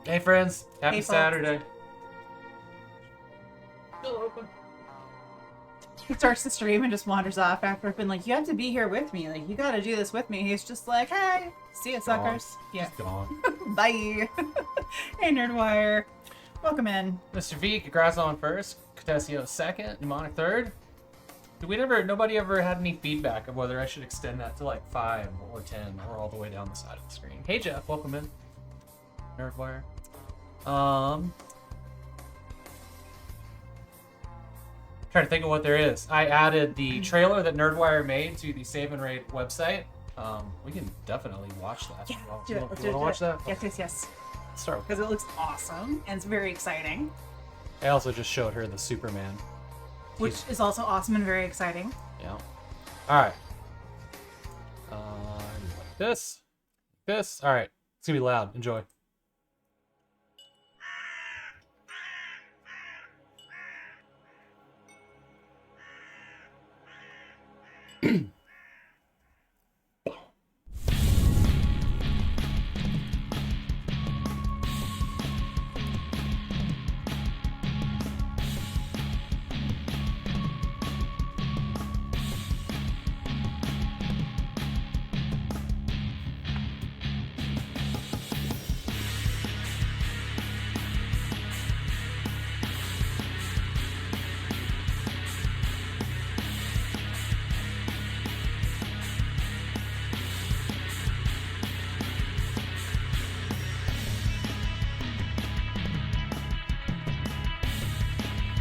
Hey friends, happy Saturday. Still open. He starts the stream and just wanders off after I've been like, you have to be here with me. Like, you gotta do this with me. He's just like, hey, see ya, suckers. Yeah. He's gone. Bye. Hey, Nerdwire. Welcome in. Mr. V, congrats on first. Catesio second. Mnemonic third. Nobody ever had any feedback of whether I should extend that to like 5 or 10 or all the way down the side of the screen. Hey Jeff, welcome in. Nerdwire. Trying to think of what there is. I added the trailer that Nerdwire made to the Save and Raid website. We can definitely watch that. Yeah, You do it. want Let's to watch that? Yes. Let's start with Because it looks awesome and it's very exciting. I also just showed her the Superman. Which is also awesome and very exciting. Yeah. Alright. This. All right. It's gonna be loud. Enjoy.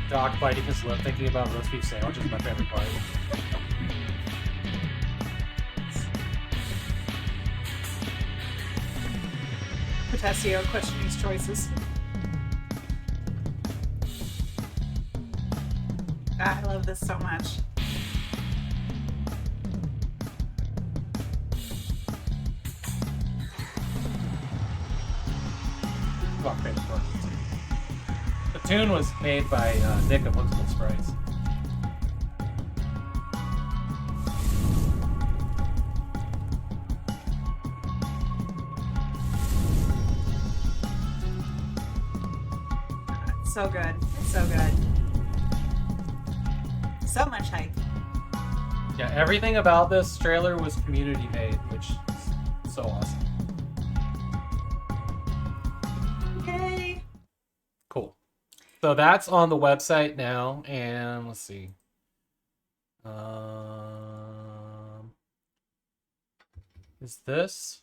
Doc biting his lip, thinking about roast beef sandwich is my favorite part. Potesio questioning his choices. God, I love this so much. My favorite part. The tune was made by Nick of Whimsical Sprites. So good. It's so good. So much hype. Yeah, everything about this trailer was community made, which is so awesome. Yay! Cool. So that's on the website now, and let's see. Is this?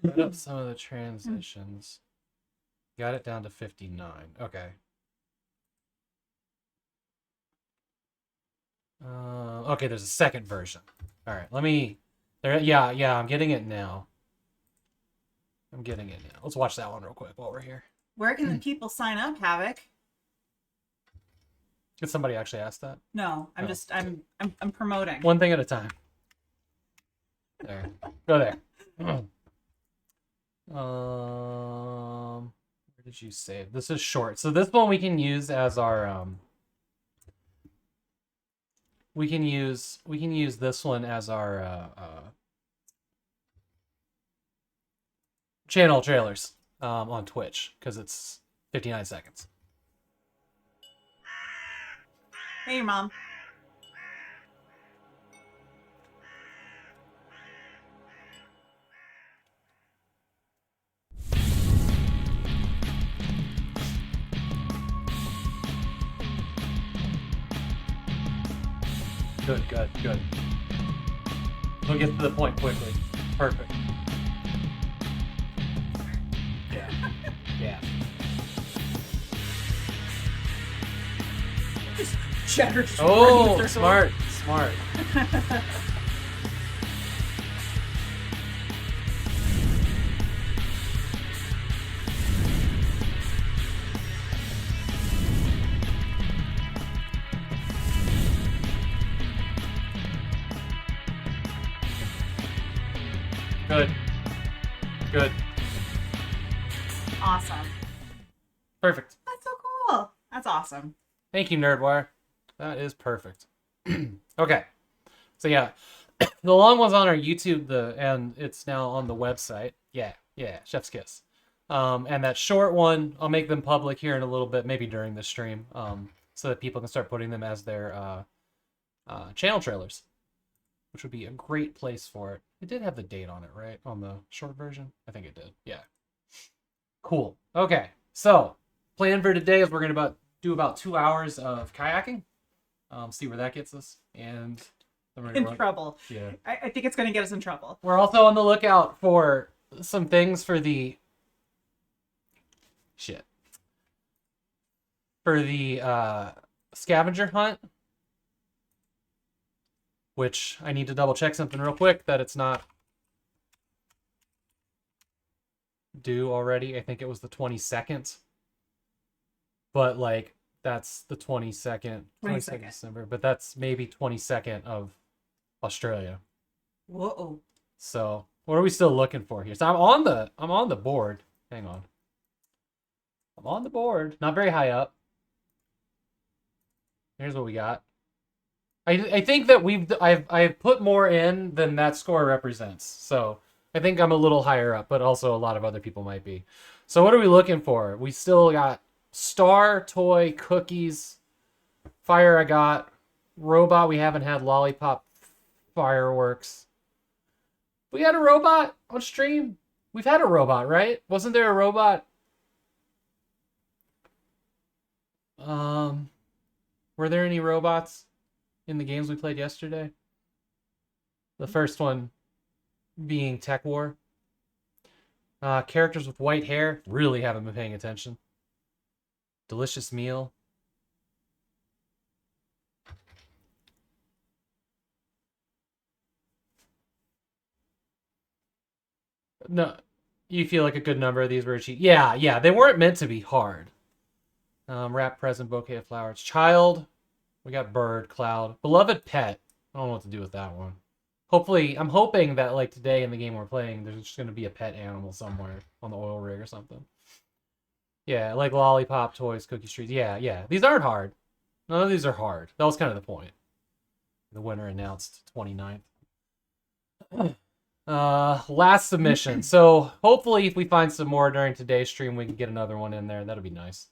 Put up some of the transitions. Got it down to 59. Okay. Okay, there's a second version. All right, let me. There, yeah, I'm getting it now. Let's watch that one real quick while we're here. Where can the people sign up, Havok? Did somebody actually ask that? No, I'm promoting. One thing at a time. There. Go there. Where did you save? This is short. So this one we can use as our we can use this one as our channel trailers on Twitch because it's 59 seconds. Hey, your mom. Good. We'll get to the point quickly. Perfect. Yeah. Cheddar. Oh, smart. Good. Awesome. Perfect. That's so cool. That's awesome. Thank you, Nerdwire. That is perfect. Okay. So yeah, the long one's on our YouTube, and it's now on the website. Yeah, Chef's Kiss. And that short one, I'll make them public here in a little bit, maybe during the stream, so that people can start putting them as their channel trailers, which would be a great place for it. It did have the date on it, right? On the short version? I think it did. Yeah. Cool. Okay. So, plan for today is we're going to do about 2 hours of kayaking. See where that gets us. And then we're In trouble. Yeah. I think it's going to get us in trouble. We're also on the lookout for some things for the scavenger hunt, which I need to double check something real quick that it's not due already. I think it was the 22nd, but like that's the 22nd December, but that's maybe 22nd of Australia. Whoa. So what are we still looking for here? So I'm on the board. Hang on. I'm on the board. Not very high up. Here's what we got. I think that I've put more in than that score represents. So I think I'm a little higher up, but also a lot of other people might be. So what are we looking for? We still got star, toy, cookies, fire I got, robot we haven't had, lollipop, fireworks. We had a robot on stream? We've had a robot, right? Wasn't there a robot? Were there any robots in the games we played yesterday? The first one being Tech War. Characters with white hair. Really haven't been paying attention. Delicious meal. No, you feel like a good number of these were achieved. Yeah, they weren't meant to be hard. Wrap present, bouquet of flowers. Child. We got bird, cloud. Beloved pet. I don't know what to do with that one. Hopefully, I'm hoping that like today in the game we're playing, there's just going to be a pet animal somewhere on the oil rig or something. Yeah, like lollipop, toys, cookie street. Yeah. These aren't hard. None of these are hard. That was kind of the point. The winner announced 29th. Last submission. So hopefully if we find some more during today's stream, we can get another one in there. That'll be nice.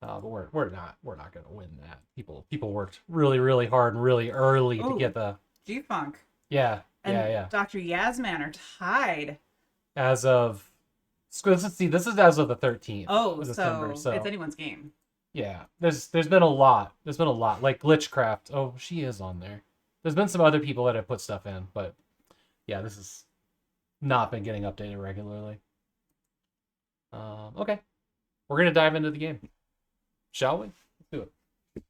But we're not gonna win that. People worked really hard and really early to get the G-Funk. Yeah. Dr. Yasman are tied. As of this is as of the 13th. Oh, of December, so it's anyone's game. Yeah. There's been a lot. Like Glitchcraft. Oh, she is on there. There's been some other people that have put stuff in, but yeah, this has not been getting updated regularly. Okay. We're gonna dive into the game. Shall we? Let's do it.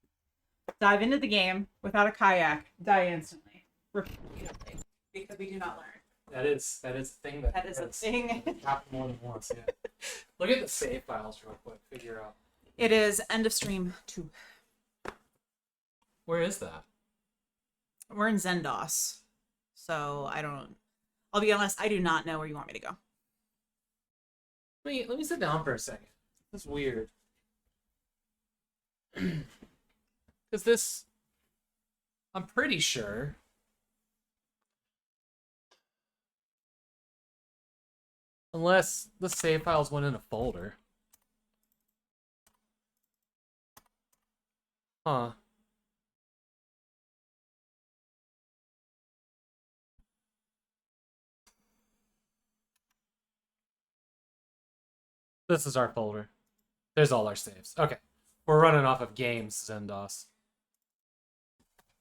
Dive into the game without a kayak, die instantly. Repeatedly. Because we do not learn. That is a thing that is a thing. Happened more than once, yeah. Look at the save files real quick. Figure out. It is end of stream 2. Where is that? We're in Zendos. So I'll be honest, I do not know where you want me to go. Let me sit down for a second. This is weird. Because this, I'm pretty sure. Unless the save files went in a folder. Huh. This is our folder. There's all our saves. Okay. We're running off of games, Zendos.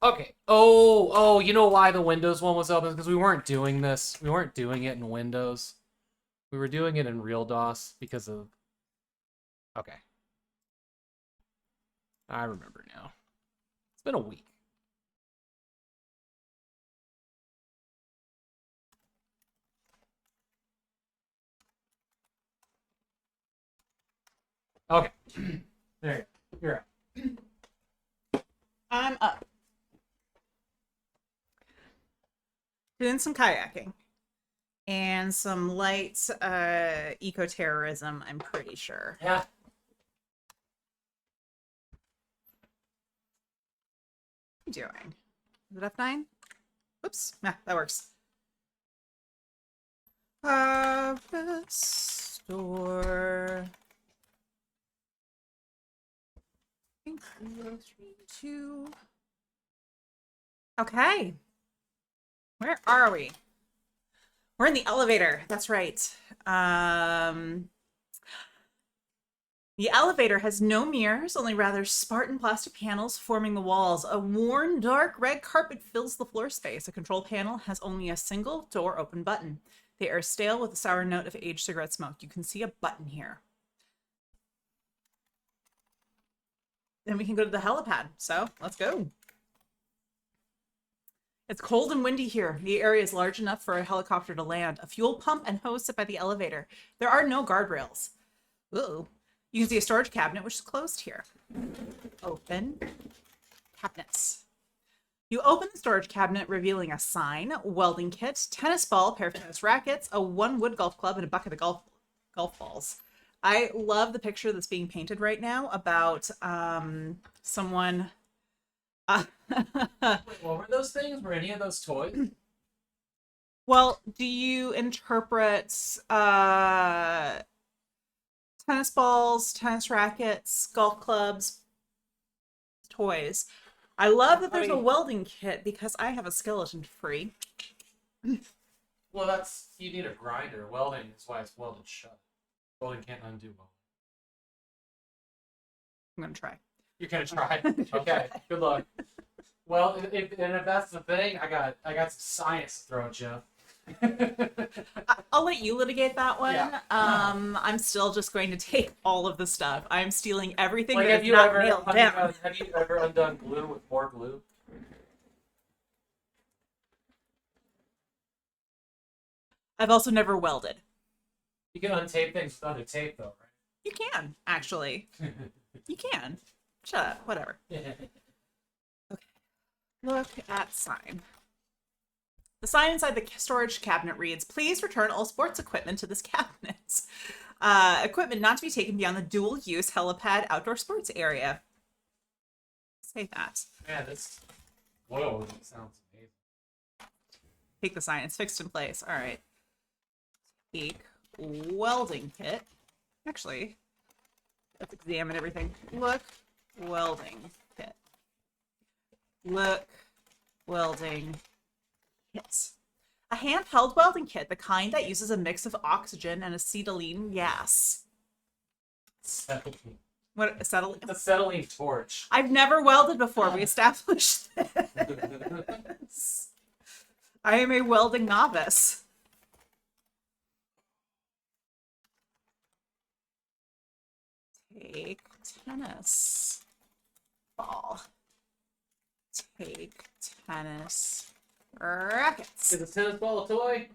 Okay. Oh, you know why the Windows one was open? Because we weren't doing this. We weren't doing it in Windows. We were doing it in Real DOS because of... Okay. I remember now. It's been a week. Okay. There you go. You're up. I'm up. Doing some kayaking. And some light eco-terrorism, I'm pretty sure. Yeah. What are you doing? Is it F9? Oops. Yeah, that works. Restore. 3, 2. Okay. Where are we? We're in the elevator. That's right. The elevator has no mirrors, only rather Spartan plastic panels forming the walls. A worn dark red carpet fills the floor space. A control panel has only a single door open button. The air is stale with a sour note of aged cigarette smoke. You can see a button here. Then we can go to the helipad. So let's go. It's cold and windy here. The area is large enough for a helicopter to land. A fuel pump and hose sit by the elevator. There are no guardrails. Ooh. You can see a storage cabinet, which is closed here. Open. Cabinets. You open the storage cabinet, revealing a sign, welding kit, tennis ball, pair of tennis rackets, a one wood golf club, and a bucket of golf balls. I love the picture that's being painted right now about someone. Wait, what were those things? Were any of those toys? Well, do you interpret tennis balls, tennis rackets, golf clubs, toys? I love that there's a welding kit because I have a skeleton free. Well, that's you need a grinder. Welding is why it's welded shut. Welding can't undo welding. I'm gonna try. You're gonna try. Okay, good luck. Well, if that's the thing, I got some science to throw at you. I'll let you litigate that one. Yeah. I'm still just going to take all of the stuff. I'm stealing everything Like, that have is you not ever nailed down. have you ever undone glue with more glue? I've also never welded. You can untape things with other tape, though, You can, actually. right? You can. Shut up. Whatever. Look at sign. The sign inside the storage cabinet reads, "Please return all sports equipment to this cabinet. Equipment not to be taken beyond the dual-use helipad outdoor sports area." Say that. Man, this. Whoa, that sounds amazing. Take the sign. It's fixed in place. All right. Take welding kit. Actually, let's examine everything. Look, welding kit. Look, welding kit. A handheld welding kit, the kind that uses a mix of oxygen and acetylene gas. Acetylene. What, acetylene? It's acetylene torch. I've never welded before. We established this. I am a welding novice. Take tennis ball. Take tennis rackets. Is a tennis ball a toy?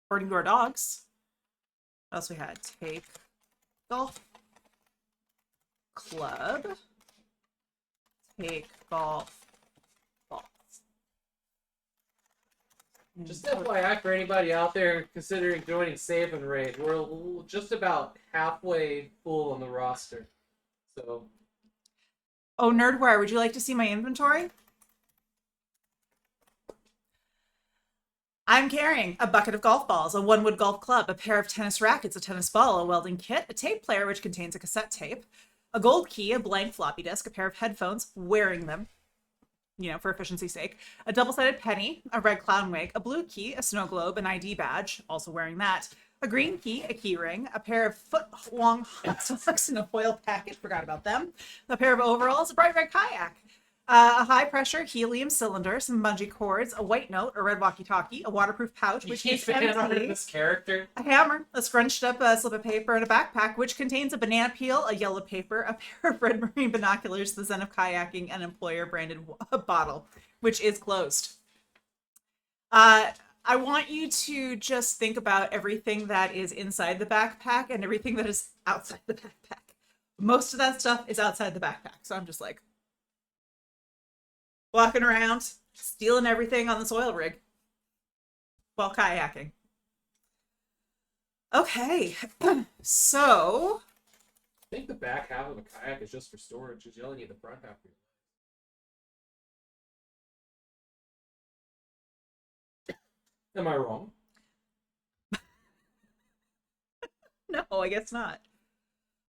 According to our dogs. What else we had? Take golf club. Take golf balls. Just FYI for anybody out there considering joining Save and Raid, we're just about halfway full on the roster. So. Oh, Nerdwire, would you like to see my inventory? I'm carrying a bucket of golf balls, a one-wood golf club, a pair of tennis rackets, a tennis ball, a welding kit, a tape player which contains a cassette tape, a gold key, a blank floppy disk, a pair of headphones, wearing them, you know, for efficiency's sake, a double-sided penny, a red clown wig, a blue key, a snow globe, an ID badge, also wearing that, a green key, a key ring, a pair of foot-long hot socks in a foil packet, forgot about them, a pair of overalls, a bright red kayak, a high-pressure helium cylinder, some bungee cords, a white note, a red walkie-talkie, a waterproof pouch, which is empty, this character. a hammer, a scrunched up slip of paper, and a backpack, which contains a banana peel, a yellow paper, a pair of red marine binoculars, the Zen of Kayaking, and an employer-branded bottle, which is closed. I want you to just think about everything that is inside the backpack and everything that is outside the backpack. Most of that stuff is outside the backpack, so I'm just like walking around, stealing everything on this oil rig while kayaking. Okay, so I think the back half of a kayak is just for storage. You only need the front half. Am I wrong? no, I guess not.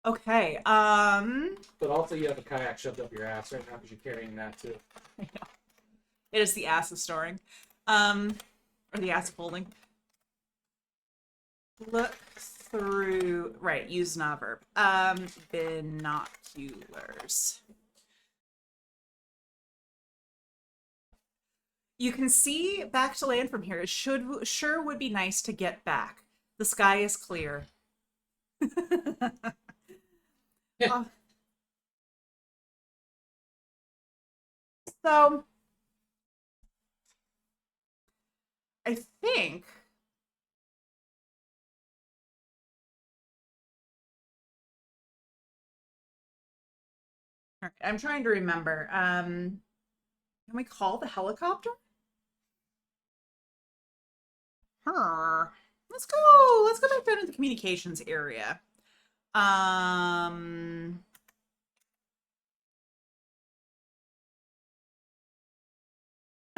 Okay, But also you have a kayak shoved up your ass right now because you're carrying that too. I know. It is the ass of storing. Or the ass of holding. Look through, right, use not verb. Binoculars. You can see back to land from here. It sure would be nice to get back. The sky is clear. So, I think all right, I'm trying to remember. Can we call the helicopter? Let's go. Let's go back down to the communications area. I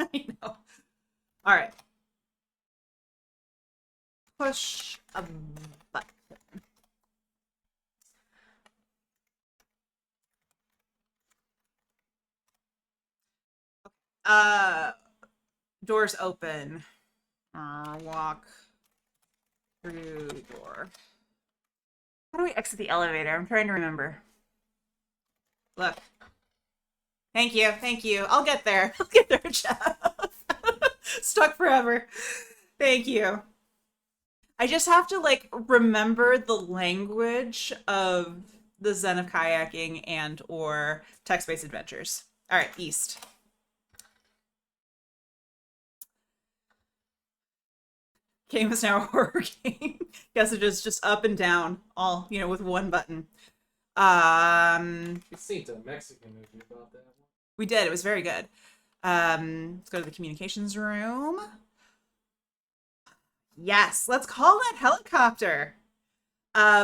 know. All right. Push a button. Doors open. Walk through door. How do we exit the elevator? I'm trying to remember. Look. Thank you. Thank you. I'll get there. I'll get there, Jeff. Stuck forever. Thank you. I just have to like remember the language of the Zen of Kayaking and or text-based adventures. All right, east. Game is now a horror game. Guess it is just up and down, all, you know, with one button. You've seen a Mexican movie about that one. We did. It was very good. Let's go to the communications room. Yes, let's call that helicopter. All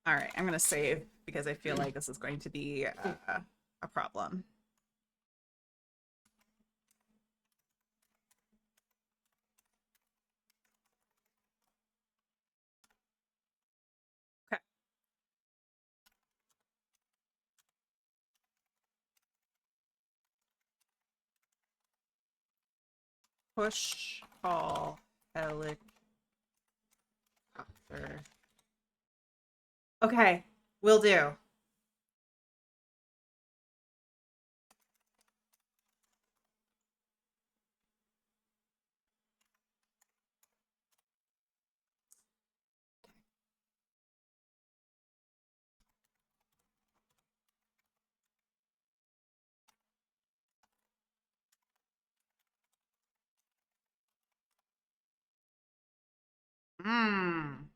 right, I'm gonna save because I feel like this is going to be a problem. Okay. Push call helicopter. Okay, will do. Hmm.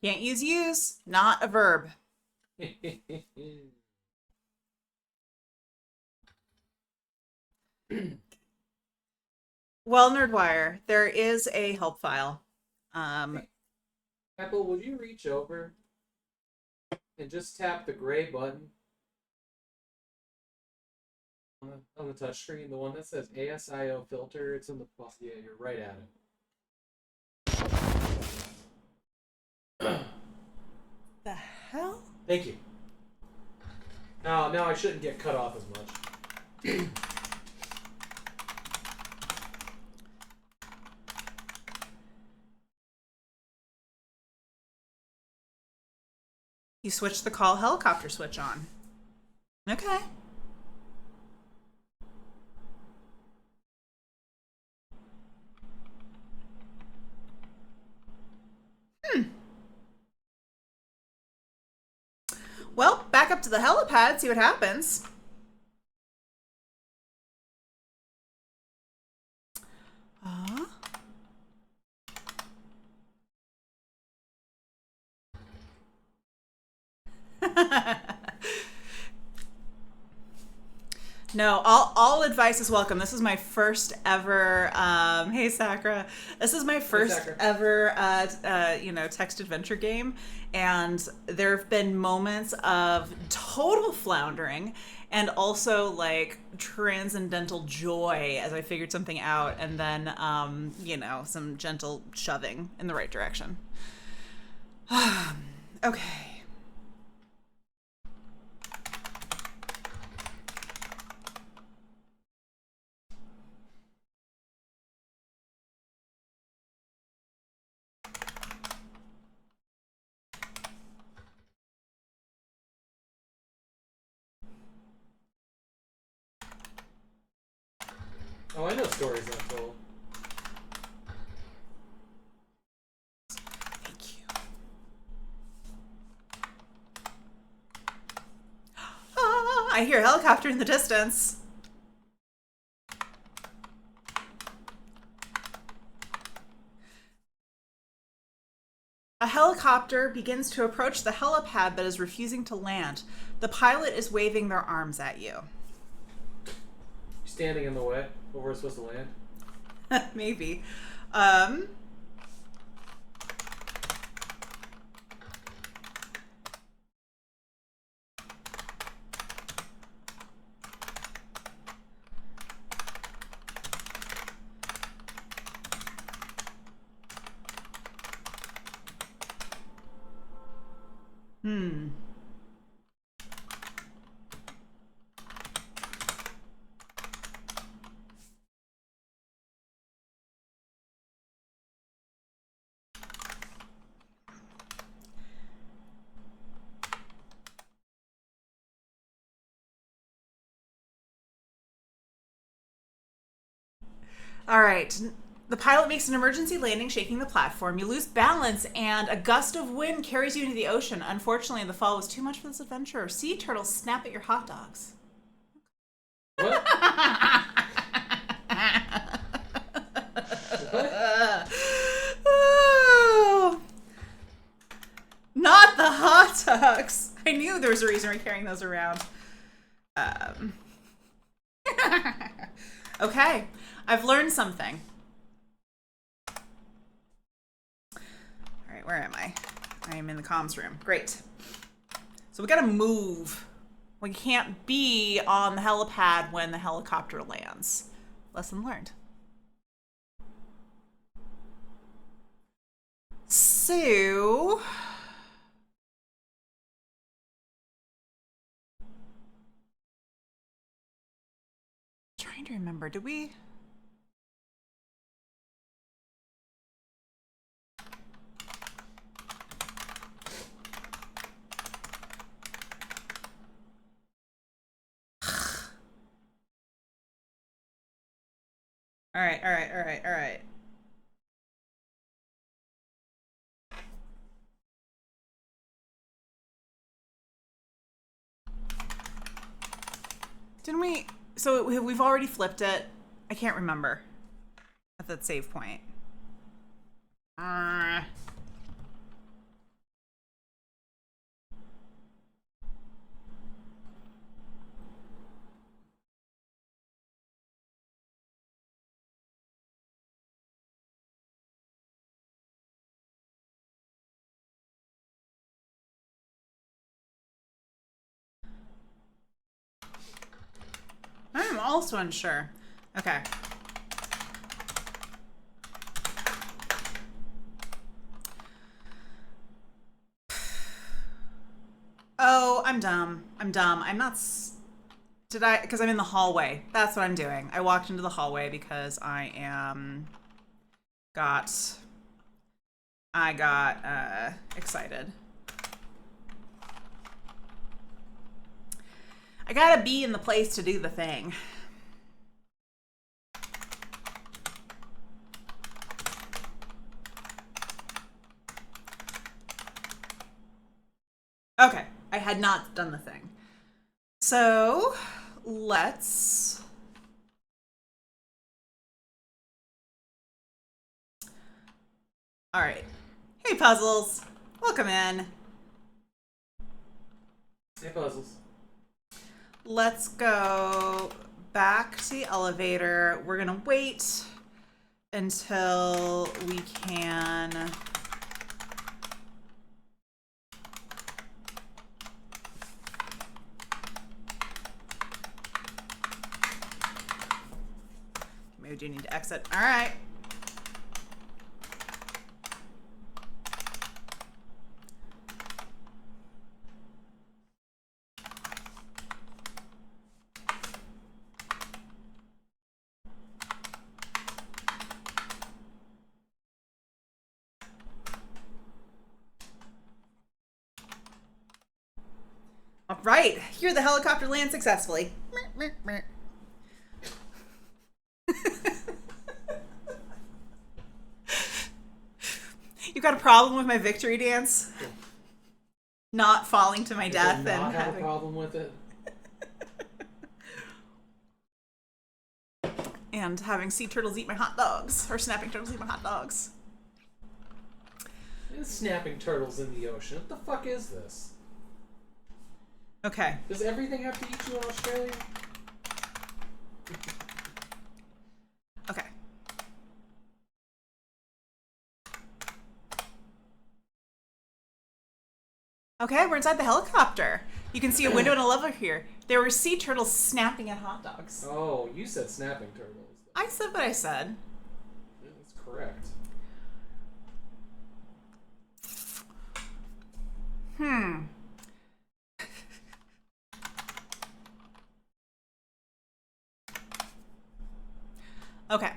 Can't use, not a verb. Well, Nerdwire, there is a help file. Apple, would you reach over and just tap the gray button on the touchscreen, the one that says ASIO filter? It's in the yeah, you're right at it. The hell? Thank you. Now I shouldn't get cut off as much. You switch the call helicopter switch on. Okay. Well, back up to the helipad, see what happens. No, all advice is welcome. This is my first ever hey Sakura. This is my first ever text adventure game, and there have been moments of total floundering and also like transcendental joy as I figured something out, and then some gentle shoving in the right direction. Okay. Oh, I know stories I've told. I hear a helicopter in the distance. A helicopter begins to approach the helipad but is refusing to land. The pilot is waving their arms at you. Standing in the way where we're supposed to land. Maybe. All right. The pilot makes an emergency landing, shaking the platform. You lose balance, and a gust of wind carries you into the ocean. Unfortunately, the fall was too much for this adventure. Sea turtles snap at your hot dogs. What? Oh, not the hot dogs. I knew there was a reason we're carrying those around. Okay, I've learned something. All right, where am I? I am in the comms room. Great. So we gotta move. We can't be on the helipad when the helicopter lands. Lesson learned. So... trying to remember, did we... All right. Didn't we... So we've already flipped it. I can't remember at that save point. I'm also unsure. Okay. Oh, I'm dumb. I'm not... Did I... Because I'm in the hallway. That's what I'm doing. I walked into the hallway because I got excited. I gotta be in the place to do the thing. Okay, I had not done the thing. So, let's... All right. Hey, Puzzles. Welcome in. Hey, Puzzles. Let's go back to the elevator. We're gonna wait until we can... Maybe we do need to exit. All right. All right, here the helicopter lands successfully. You got a problem with my victory dance? Not falling to my death I and have having... a problem with it. stand having sea turtles eat my hot dogs. Or snapping turtles eat my hot dogs. There's snapping turtles in the ocean. What the fuck is this? Okay. Does everything have to eat you in Australia? Okay. Okay, we're inside the helicopter. You can see a window and a lever here. There were sea turtles snapping at hot dogs. Oh, you said snapping turtles. I said what I said. Yeah, that's correct. Okay,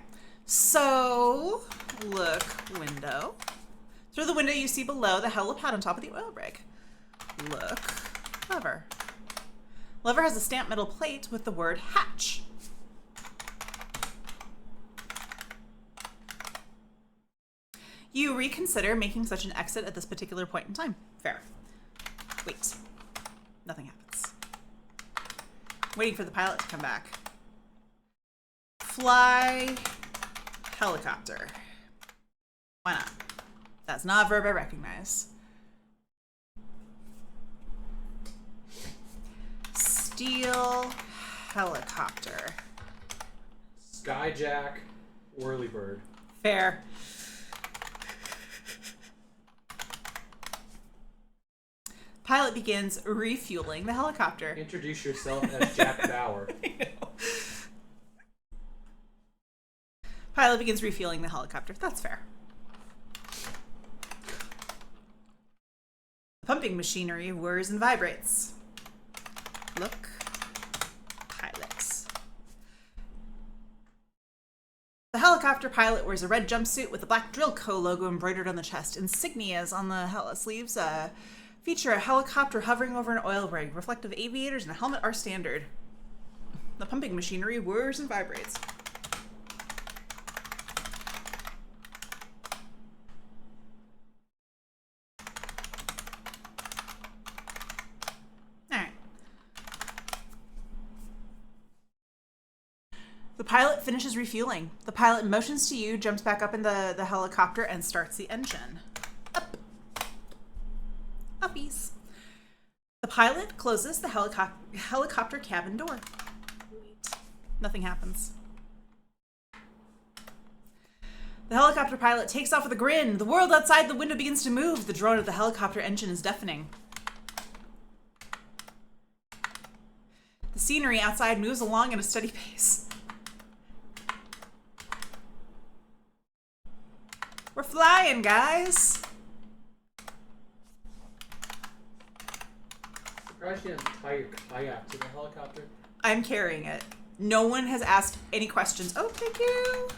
so look, window. Through the window you see below the helipad on top of the oil rig. Look, lever. Lever has a stamped metal plate with the word hatch. You reconsider making such an exit at this particular point in time. Fair. Wait. Nothing happens. Waiting for the pilot to come back. Fly helicopter. Why not? That's not a verb I recognize. Steal helicopter. Skyjack, whirlybird. Fair. Pilot begins refueling the helicopter. Introduce yourself as Jack Bauer. Pilot begins refueling the helicopter. That's fair. Pumping machinery whirs and vibrates. Look. Pilots. The helicopter pilot wears a red jumpsuit with a black Drillco logo embroidered on the chest. Insignias on the sleeves feature a helicopter hovering over an oil rig. Reflective aviators and a helmet are standard. The pumping machinery whirs and vibrates. The pilot finishes refueling. The pilot motions to you, jumps back up in the helicopter, and starts the engine. Up. Uppies. The pilot closes the helicopter cabin door. Wait. Nothing happens. The helicopter pilot takes off with a grin. The world outside the window begins to move. The drone of the helicopter engine is deafening. The scenery outside moves along at a steady pace. We're flying, guys. Surprised you didn't tie your kayak to the helicopter. I'm carrying it. No one has asked any questions. Oh, thank you.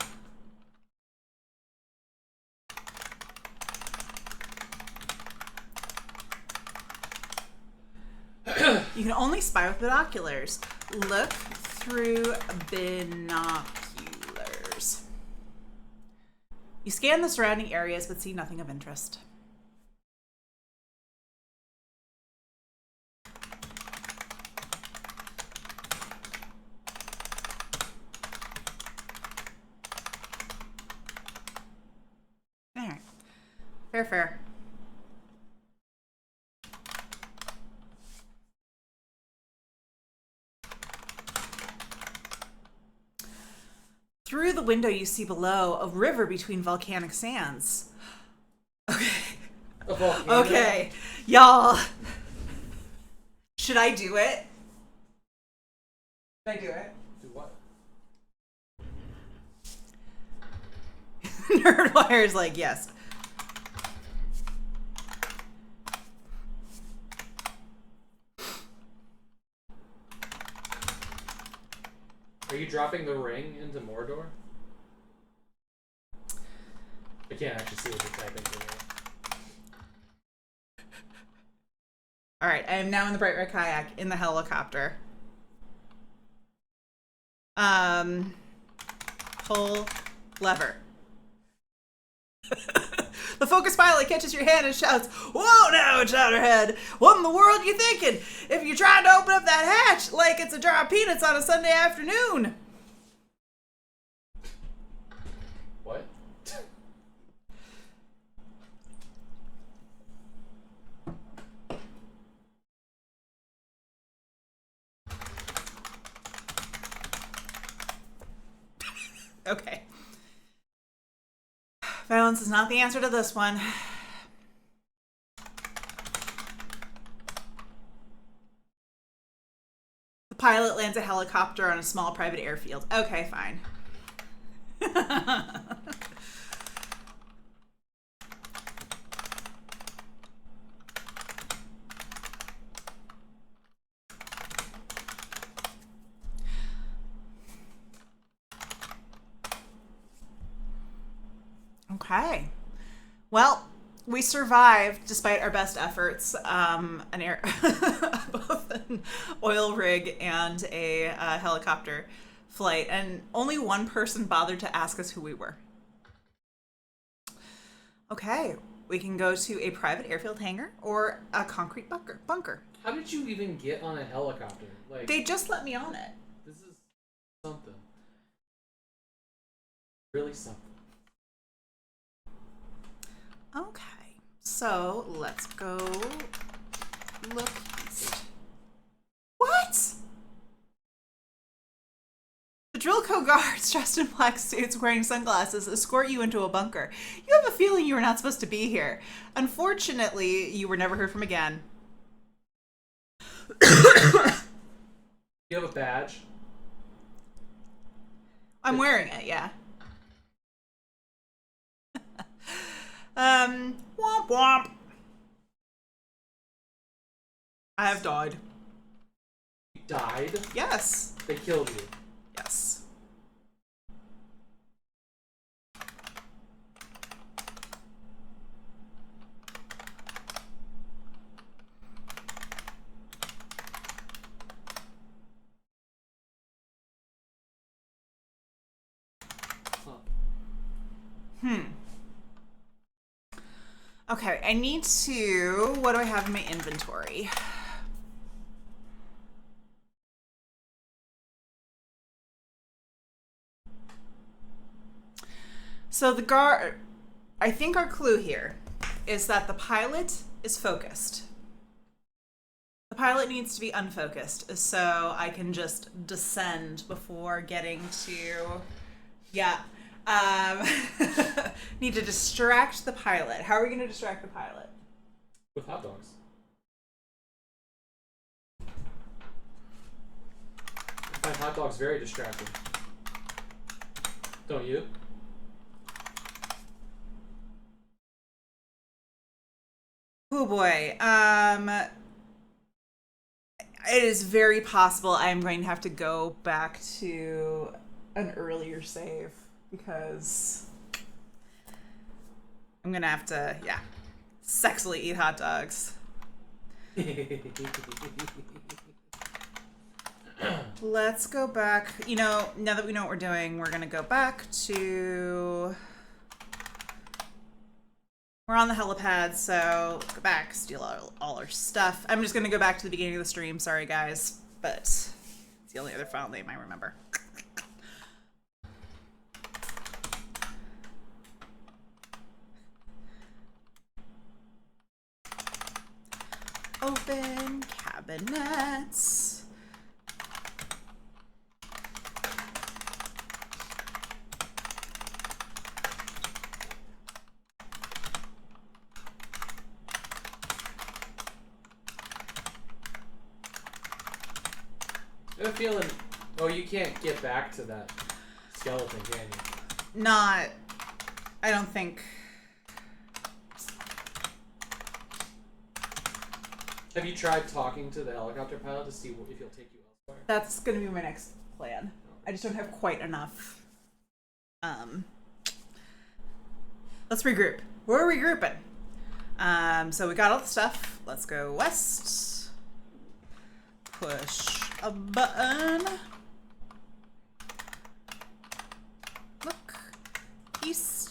You can only spy with binoculars. Look through binoculars. You scan the surrounding areas but see nothing of interest. All right. Fair, fair. Through the window you see below a river between volcanic sands. Okay. A volcano? Okay. Y'all. Should I do it? Should I do it? Do what? Nerdwire's like, yes. Are you dropping the ring into Mordor? I can't actually see what you're typing for me. All right, I am now in the bright red kayak in the helicopter. Pull lever. The focus pilot catches your hand and shouts, "Whoa now, Chowderhead! What in the world are you thinking? If you're trying to open up that hatch like it's a jar of peanuts on a Sunday afternoon." Violence is not the answer to this one. The pilot lands a helicopter on a small private airfield. Okay, fine. Okay. Well, we survived despite our best efforts. Both an oil rig and a helicopter flight, and only one person bothered to ask us who we were. Okay, we can go to a private airfield hangar or a concrete bunker. How did you even get on a helicopter? Like, They just let me on it. this is something. Really something. Okay, so let's go look east. What? The Drillco guards dressed in black suits wearing sunglasses escort you into a bunker. You have a feeling you were not supposed to be here. Unfortunately, you were never heard from again. You have a badge? I'm wearing it, yeah. Womp womp. I have died. You died? Yes. They killed you. Yes. Huh. Okay, I need to... What do I have in my inventory? So the guard... I think our clue here is that the pilot is focused. The pilot needs to be unfocused, so I can just descend before getting to... Yeah. Need to distract the pilot. How are we going to distract the pilot? With hot dogs. I find hot dogs very distracting. Don't you? Oh boy. It is very possible I'm going to have to go back to an earlier save because I'm going to have to, yeah, sexily eat hot dogs. Let's go back. You know, now that we know what we're doing, we're going to go back to... We're on the helipad, so let's go back, steal all our stuff. I'm just going to go back to the beginning of the stream. Sorry, guys, but it's the only other file name I remember. Open cabinets. I have a feeling... Oh, you can't get back to that skeleton, can you? Not... I don't think... Have you tried talking to the helicopter pilot to see if he'll take you elsewhere? That's going to be my next plan. I just don't have quite enough. Let's regroup. We're regrouping. So we got all the stuff. Let's go west. Push a button. Look east.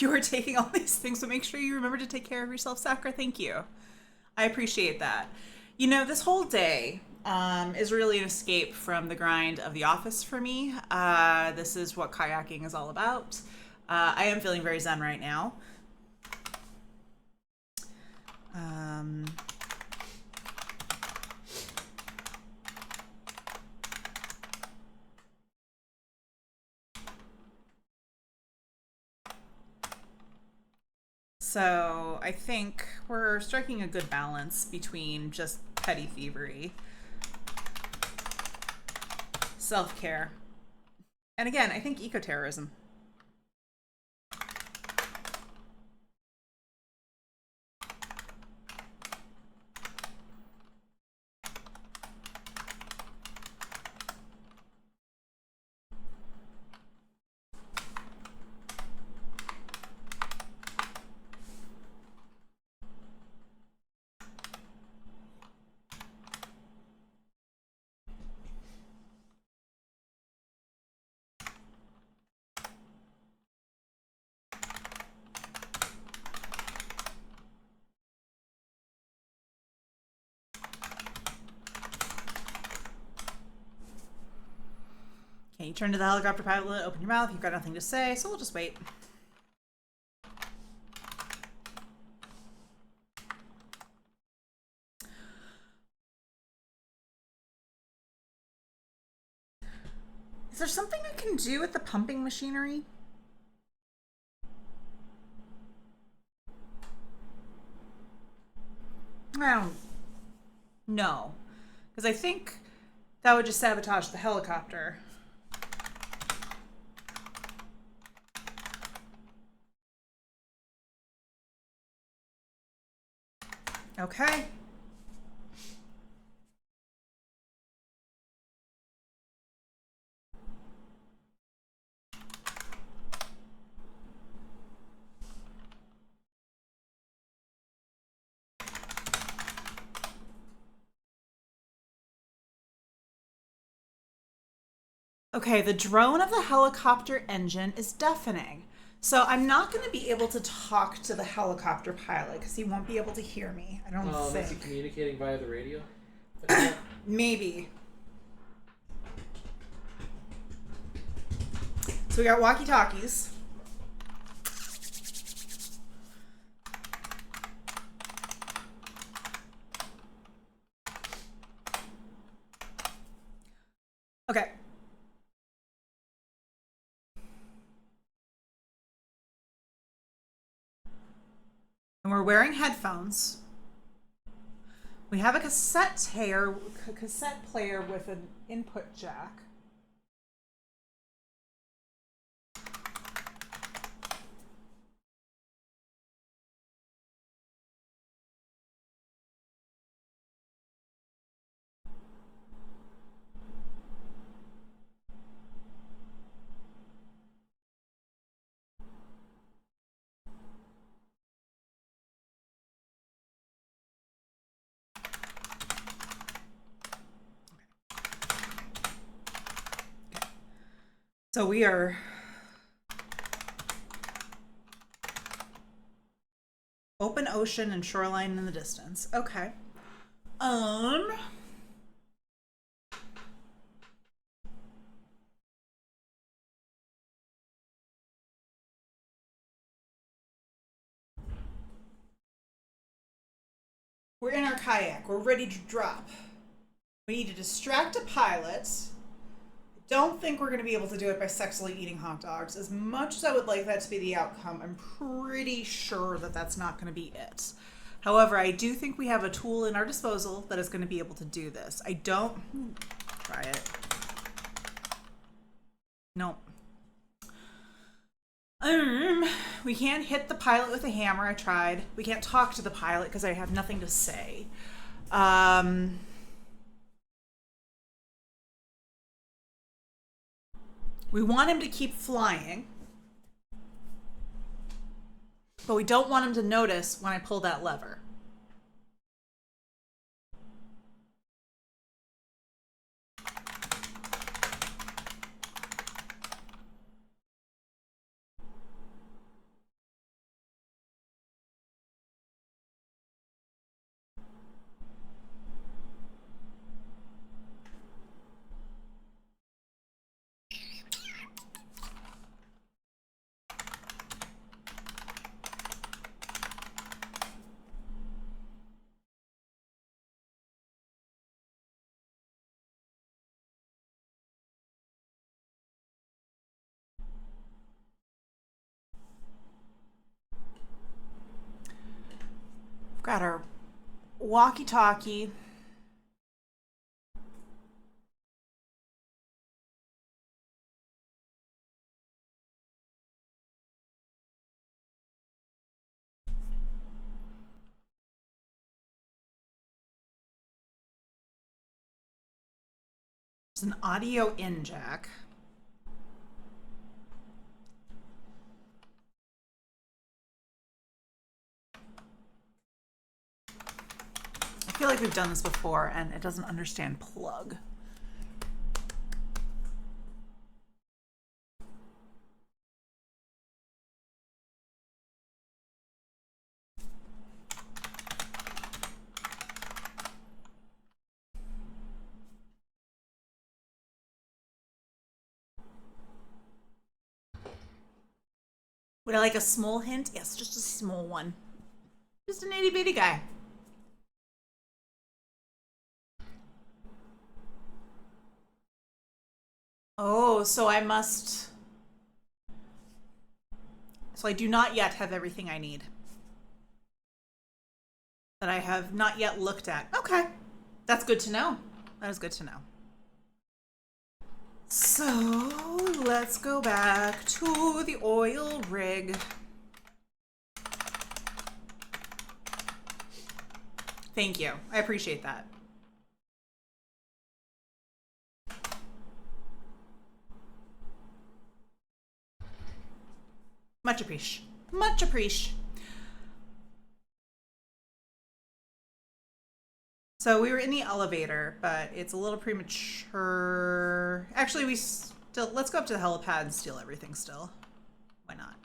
You are taking all these things, so make sure you remember to take care of yourself, Sakura. Thank you. I appreciate that. You know, this whole day is really an escape from the grind of the office for me. This is what kayaking is all about. I am feeling very zen right now. So I think we're striking a good balance between just petty thievery, self-care, and again, I think eco-terrorism. Okay, you turn to the helicopter pilot, open your mouth, you've got nothing to say, so we'll just wait. Is there something I can do with the pumping machinery? I don't know. Because I think that would just sabotage the helicopter. Okay. Okay, the drone of the helicopter engine is deafening. So I'm not going to be able to talk to the helicopter pilot because he won't be able to hear me. I don't think. Is he communicating via the radio? Maybe. So we got walkie-talkies. Okay. And we're wearing headphones. We have a cassette player with an input jack. So we are open ocean and shoreline in the distance. Okay. We're in our kayak. We're ready to drop. We need to distract a pilot. Don't think we're going to be able to do it by sexily eating hot dogs. As much as I would like that to be the outcome, I'm pretty sure that that's not going to be it. However, I do think we have a tool in our disposal that is going to be able to do this. I don't... Try it. Nope. We can't hit the pilot with a hammer. I tried. We can't talk to the pilot because I have nothing to say. We want him to keep flying, but we don't want him to notice when I pull that lever. Got our walkie-talkie. There's an audio in jack. I feel like we've done this before and it doesn't understand plug. Would I like a small hint? Yes, just a small one. Just an itty bitty guy. Oh, so I must... So I do not yet have everything I need. That I have not yet looked at. Okay. That's good to know. That is good to know. So let's go back to the oil rig. Thank you. I appreciate that. Much appreciate. Much appreciate. So we were in the elevator, but it's a little premature. Actually, let's go up to the helipad and steal everything still. Why not?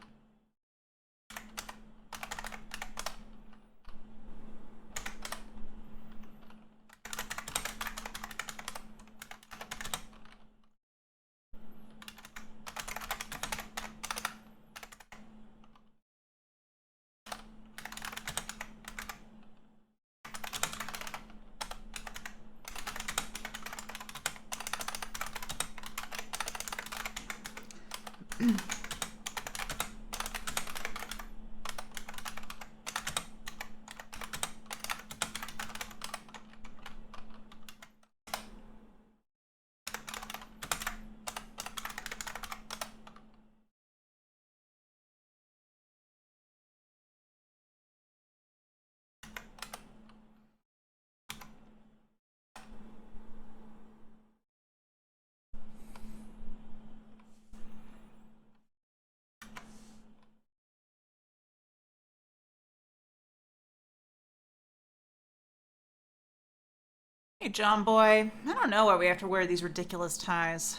Hey, John boy. I don't know why we have to wear these ridiculous ties.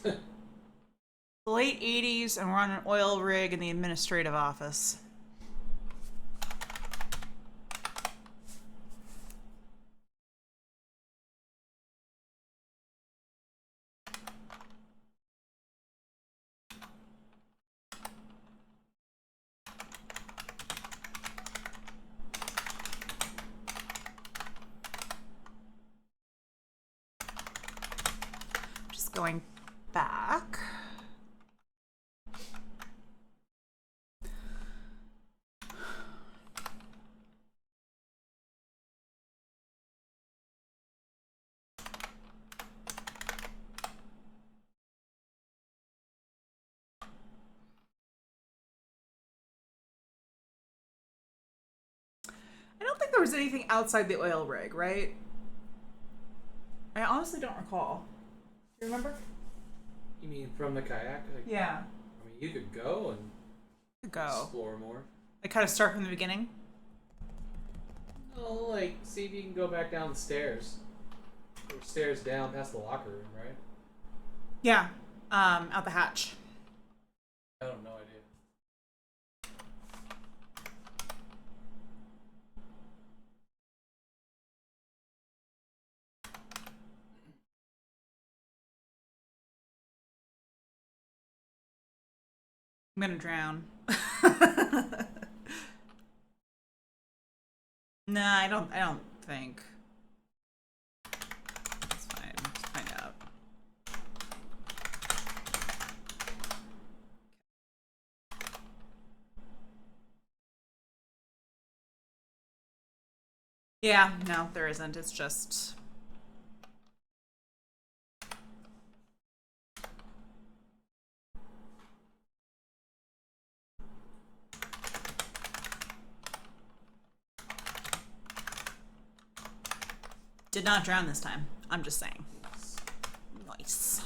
The late 80s, and we're on an oil rig in the administrative office. Just going back. I don't think there was anything outside the oil rig, right? I honestly don't recall. Do you remember? You mean from the kayak? Like, Yeah. I mean, you could go and Go. explore more. Like kind of start from the beginning? No, like, see if you can go back down the stairs. Or stairs down past the locker room, right? Yeah. Out the hatch. I don't know idea. I'm gonna drown. Nah, I don't think. It's fine. Just find out. Yeah, no, there isn't. It's just... Did not drown this time. I'm just saying. Nice.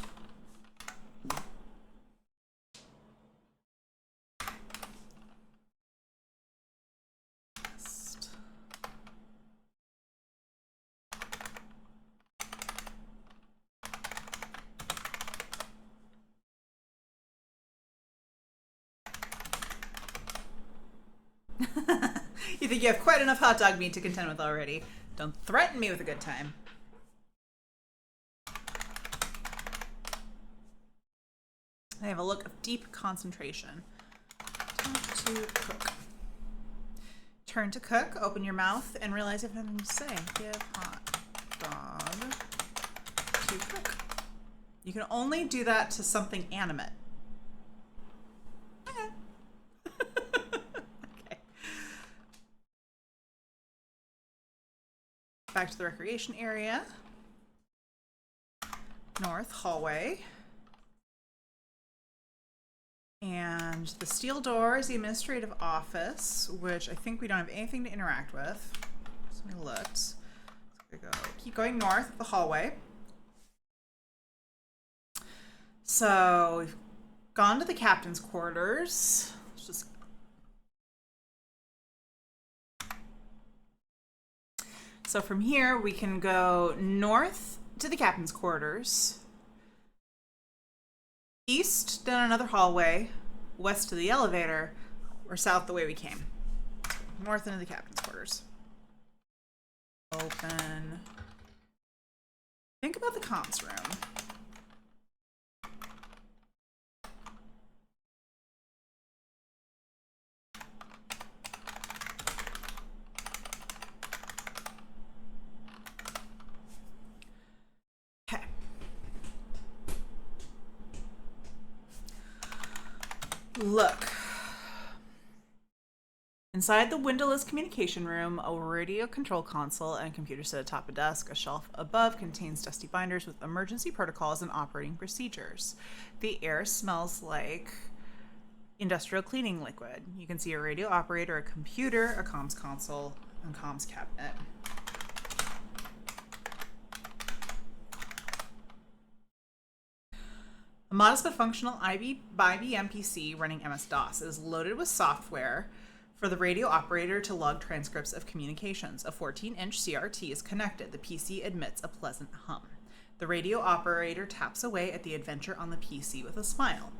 You think you have quite enough hot dog meat to contend with already. Don't threaten me with a good time. I have a look of deep concentration. Time to cook. Turn to cook, open your mouth, and realize you have nothing to say. Give hot dog to cook. You can only do that to something animate. Okay. Okay. Back to the recreation area. North hallway. And the steel door is the administrative office, which I think we don't have anything to interact with. So we looked. So we go. Keep going north the hallway. So we've gone to the captain's quarters. Let's just... So from here we can go north to the captain's quarters. East, down another hallway, west to the elevator, or south the way we came. North into the captain's quarters. Open. Think about the comms room. Okay. Look. Inside the windowless communication room, a radio control console and a computer set atop a desk. A shelf above contains dusty binders with emergency protocols and operating procedures. The air smells like industrial cleaning liquid. You can see a radio operator, a computer, a comms console, and comms cabinet. A modest but functional IBM PC running MS-DOS. It is loaded with software for the radio operator to log transcripts of communications. A 14-inch CRT is connected. The PC emits a pleasant hum. The radio operator taps away at the adventure on the PC with a smile.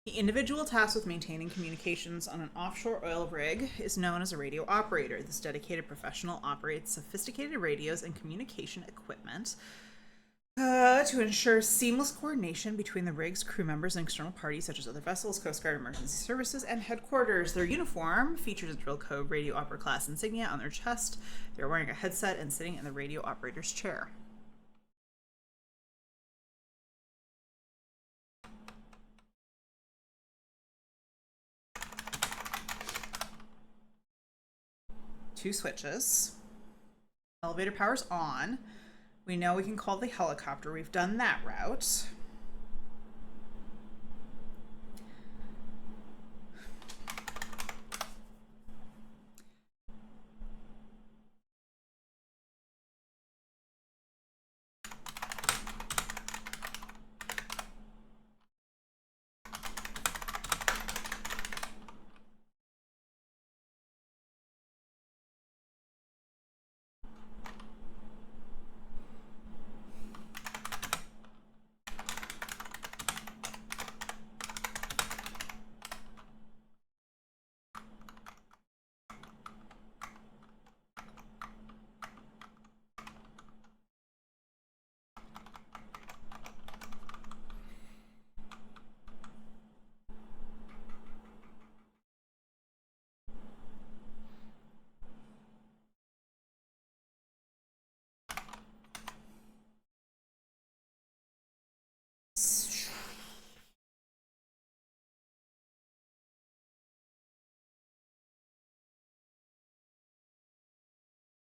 The individual tasked with maintaining communications on an offshore oil rig is known as a radio operator. This dedicated professional operates sophisticated radios and communication equipment to ensure seamless coordination between the rig's crew members and external parties such as other vessels, Coast Guard, emergency services, and headquarters. Their uniform features a drill code radio operator class insignia on their chest. They are wearing a headset and sitting in the radio operator's chair. Two switches. Elevator power's on. We know we can call the helicopter. We've done that route.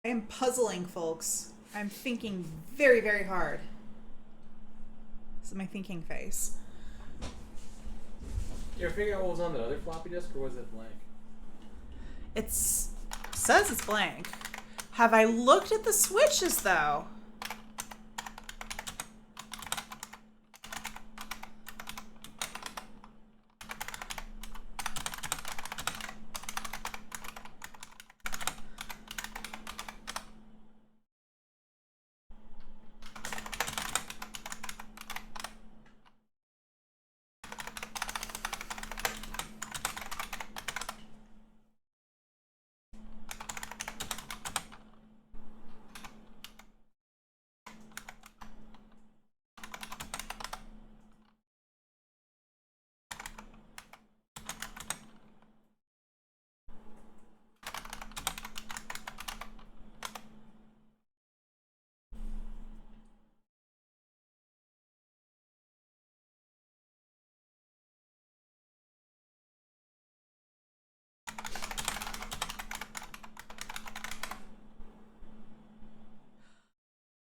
I am puzzling, folks. I'm thinking very, very hard. This is my thinking face. You ever figure out what was on the other floppy disk, or was it blank? It says it's blank. Have I looked at the switches, though?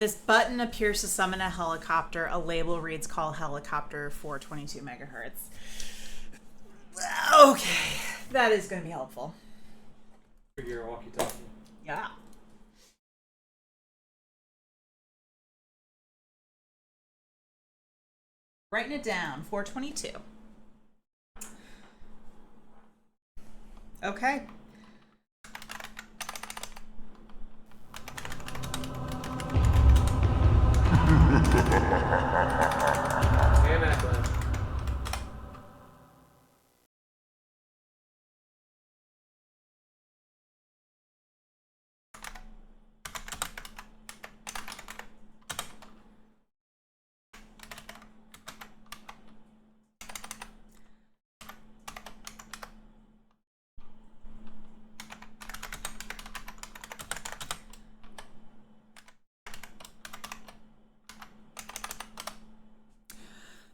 This button appears to summon a helicopter. A label reads call helicopter for 22 megahertz. Okay, that is going to be helpful. Figure a walkie-talkie. Yeah. Writing it down, 422. Okay. Hey, Macklin.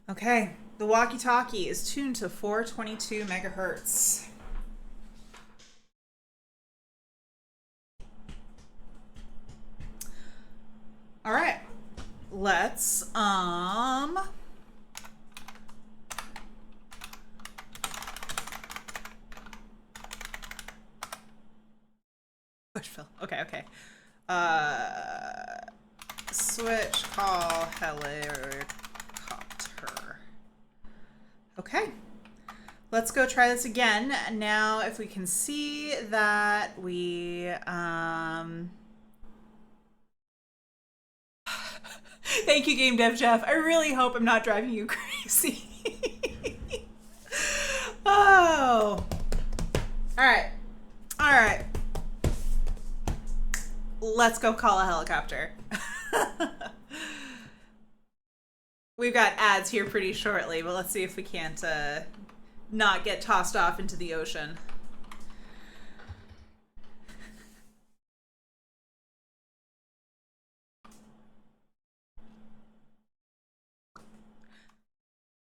Okay, the walkie-talkie is tuned to 422 megahertz. All right, let's okay. Switch call helicopter. Okay, let's go try this again. Now, if we can see that we, thank you, Game Dev Jeff. I really hope I'm not driving you crazy. Oh, all right. Let's go call a helicopter. We've got ads here pretty shortly, but let's see if we can't not get tossed off into the ocean.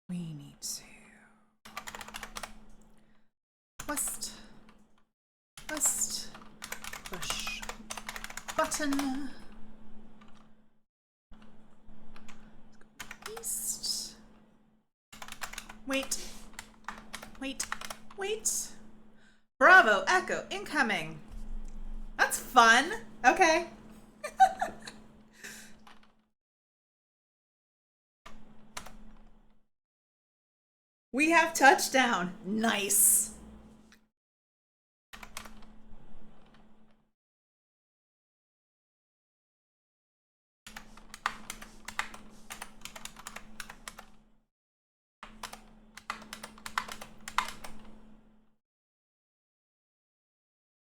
We need to twist, push button. East. Wait. Bravo, Echo, incoming. That's fun. Okay. We have touchdown. Nice.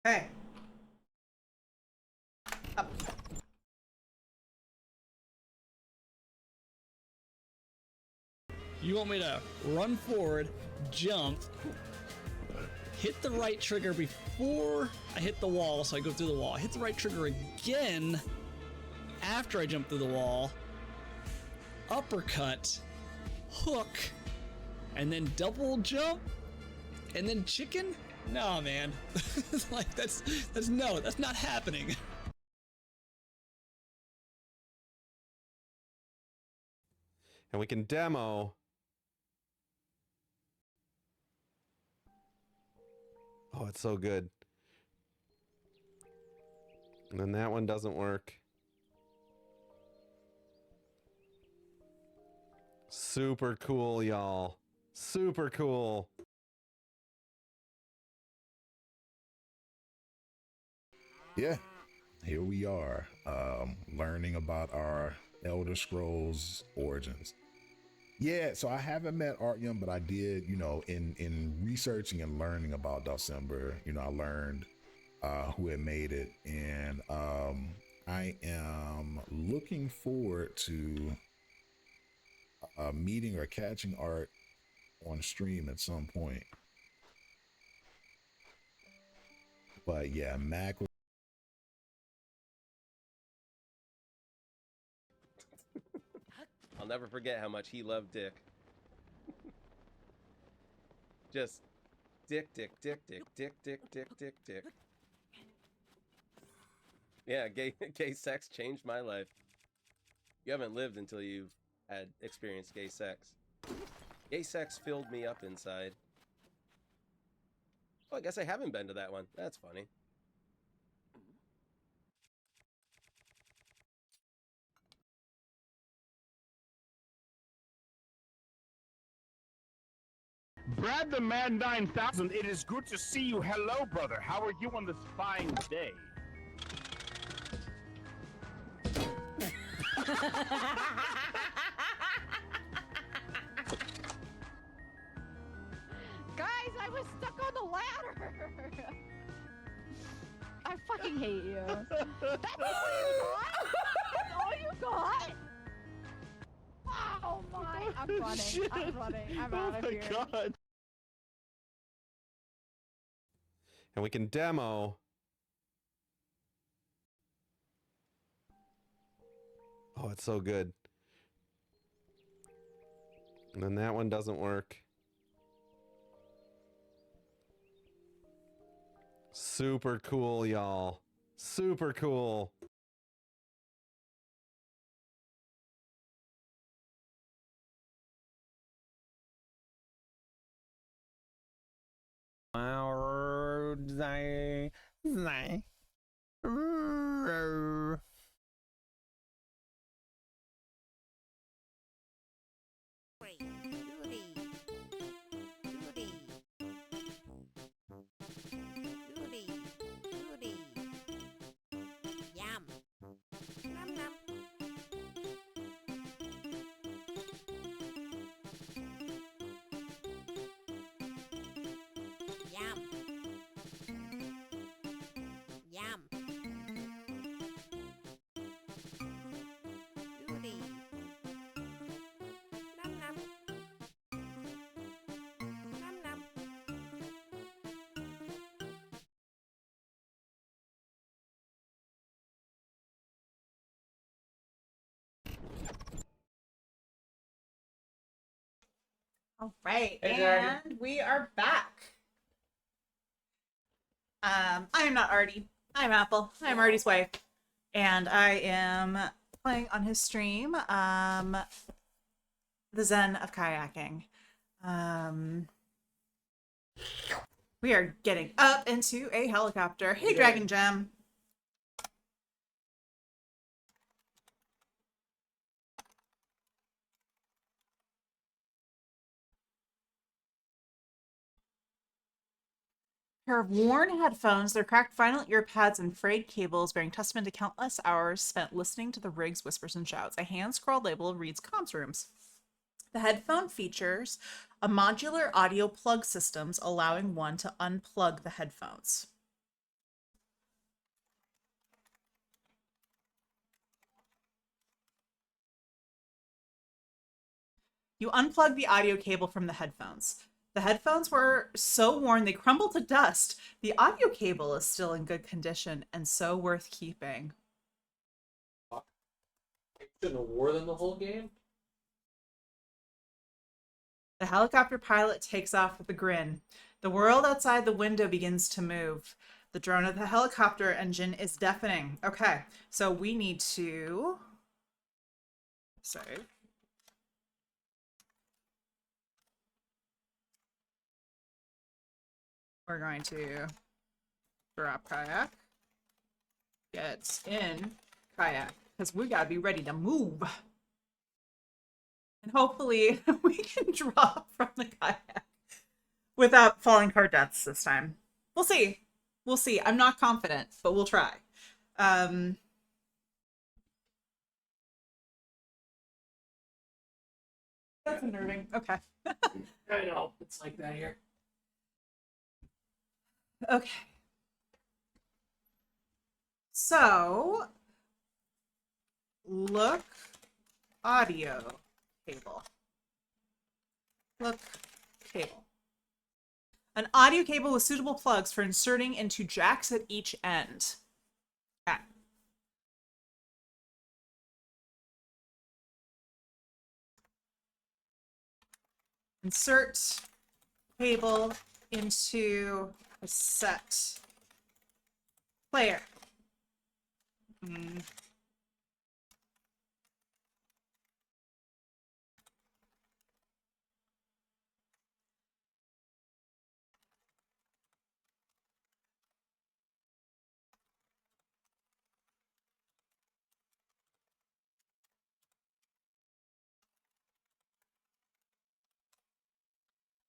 Okay. Up. You want me to run forward, jump, hit the right trigger before I hit the wall, so I go through the wall. Hit the right trigger again after I jump through the wall, uppercut, hook, and then double jump, and then chicken? No, man. Like that's not happening. And we can demo. Oh, it's so good. And then that one doesn't work. Super cool, y'all. Super cool. Yeah, here we are, learning about our Elder Scrolls origins. Yeah, so I haven't met Artyom, but I did, in researching and learning about December, I learned who had made it, and I am looking forward to meeting or catching Art on stream at some point. But yeah, Mac. I'll never forget how much he loved Dick. Just Dick, Dick, Dick, Dick, Dick, Dick, Dick, Dick, Dick. Yeah, gay sex changed my life. You haven't lived until you've had experienced gay sex. Gay sex filled me up inside. Oh, I guess I haven't been to that one. That's funny. Brad the Man 9000, it is good to see you. Hello, brother. How are you on this fine day? Guys, I was stuck on the ladder. I fucking hate you. That's all you got? That's all you got? Oh my! I'm running. Shit. I'm running. I'm out of here. Oh my god. And we can demo. Oh, it's so good. And then that one doesn't work. Super cool, y'all. Super cool. All right, Hey, and Dragon. we are back. I am not Artie. I'm Apple. I'm Artie's wife, and I am playing on his stream, The Zen of Kayaking. We are getting up into a helicopter. Hey, Dragon Gem. Pair of worn headphones, their cracked vinyl ear pads, and frayed cables bearing testament to countless hours spent listening to the rig's whispers and shouts. A hand-scrawled label reads comms rooms. The headphone features a modular audio plug systems, allowing one to unplug the headphones. You unplug the audio cable from the headphones. The headphones were so worn they crumbled to dust. The audio cable is still in good condition and so worth keeping. I shouldn't have wore them the whole game. The helicopter pilot takes off with a grin. The world outside the window begins to move. The drone of the helicopter engine is deafening. Okay, so we need to save. We're going to drop kayak. Get in kayak. Because we gotta be ready to move. And hopefully we can drop from the kayak without falling to our deaths this time. We'll see. We'll see. I'm not confident, but we'll try. That's unnerving. Okay. I know. It's like that here. Okay. So, look audio cable. Look cable. An audio cable with suitable plugs for inserting into jacks at each end. Okay. Insert cable into a set player.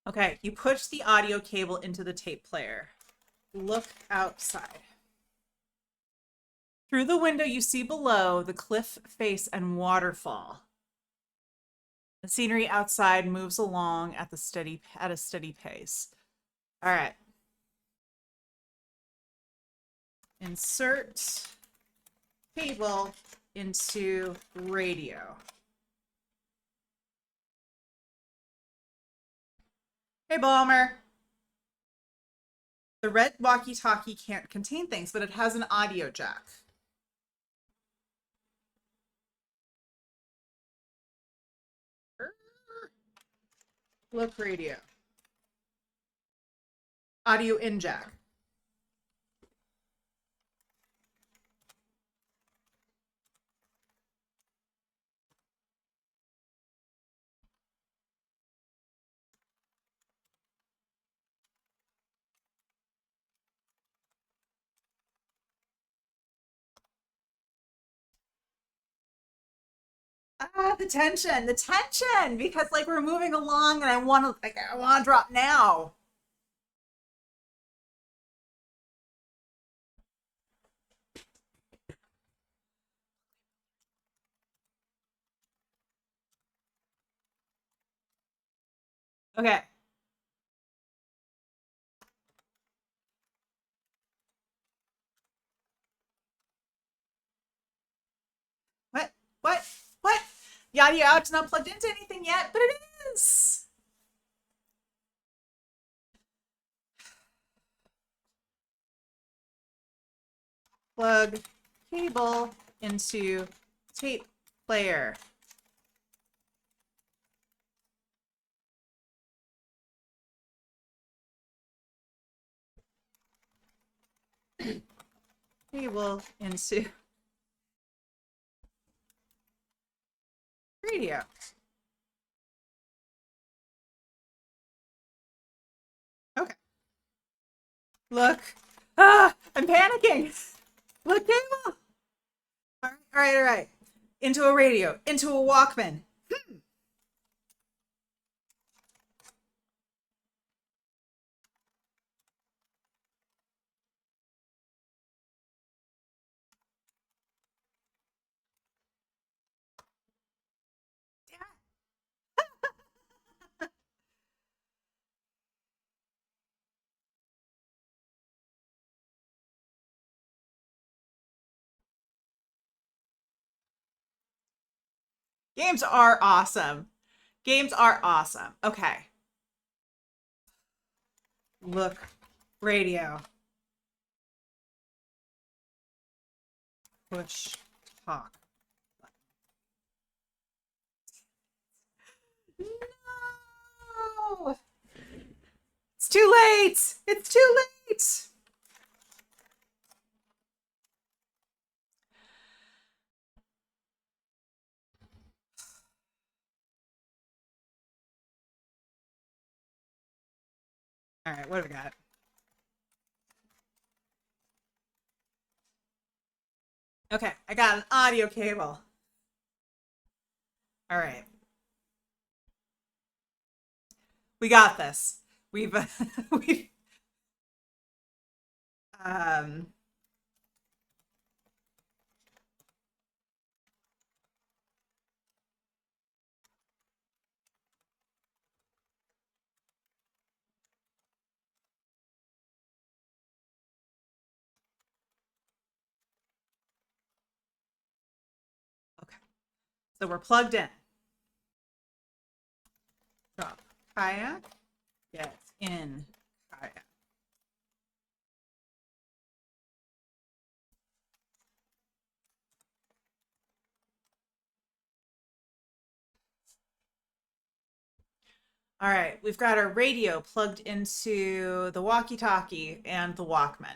Okay, you push the audio cable into the tape player. Look outside. Through the window, you see below the cliff face and waterfall. The scenery outside moves along at a steady pace. All right. Insert cable into radio. Hey, Balmer. The red walkie-talkie can't contain things, but it has an audio jack. Look radio. Audio in jack. Ah, the tension, because like we're moving along and I want to drop now. Okay. What? The audio out's not plugged into anything yet, but it is. Plug cable into tape player. Cable into radio. Okay. Look. Ah, I'm panicking. Look, cable. All right. Into a radio. Into a Walkman. Games are awesome. Games are awesome. Okay. Look, radio. Push, talk. No! It's too late! It's too late! All right, what have we got? Okay, I got an audio cable. All right. We got this. We've we've um okay. So we're plugged in. Drop kayak. Get in kayak. All right, we've got our radio plugged into the walkie-talkie and the Walkman.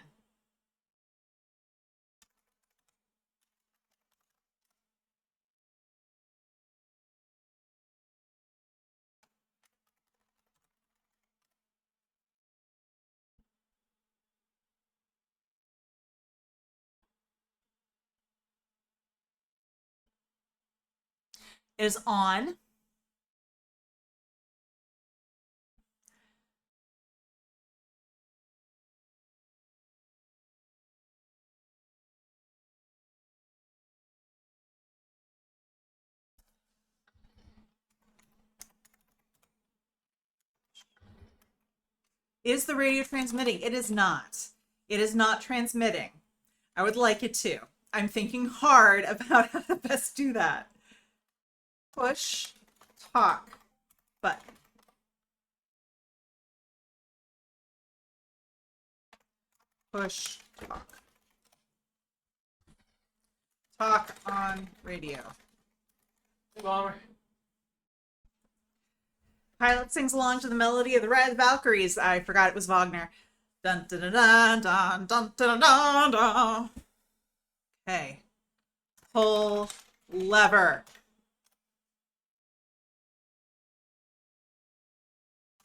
It is on. Is the radio transmitting? It is not. It is not transmitting. I would like it to. I'm thinking hard about how to best do that. Push talk button. Push talk. Talk on radio. Hey, Bomber. Pilot sings along to the melody of the Red Valkyries. I forgot it was Wagner. Dun dun dun dun dun dun dun dun dun. Okay. Pull lever.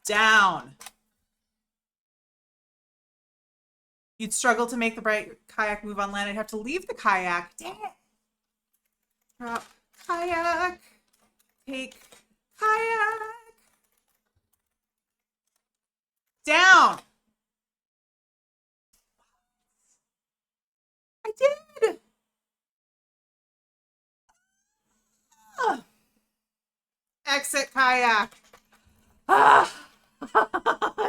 Down. You'd struggle to make the bright kayak move on land. I'd have to leave the kayak. Dang it. Drop kayak. Take kayak. Down. I did. Exit kayak. Ah.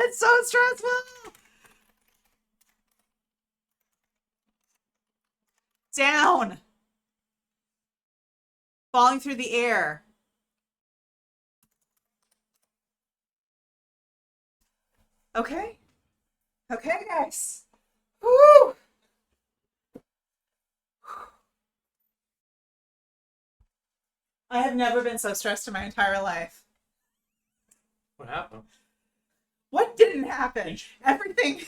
It's so stressful. Down. Falling through the air. Okay. Okay, guys. Woo! I have never been so stressed in my entire life. What happened? What didn't happen? Everything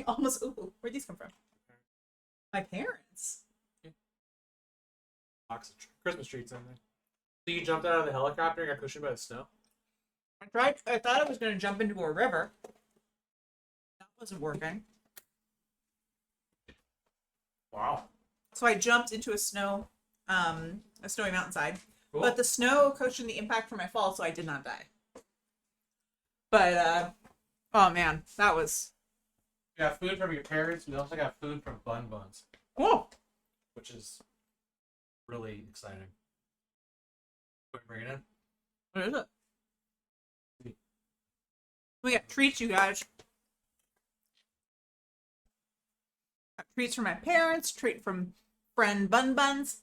almost. Ooh, where'd these come from? My parents. Box of Christmas treats, I think. So you jumped out of the helicopter and got cushioned by the snow? I thought I was going to jump into a river. That wasn't working. Wow. So I jumped into a snowy mountainside. Cool. But the snow cushioned the impact from my fall, so I did not die. But oh man, that was. You got food from your parents. We also got food from Bun Buns, Oh, which is really exciting. Bring it in. what is it? We got treats, you guys. Got treats from my parents. Treat from friend Bun Buns.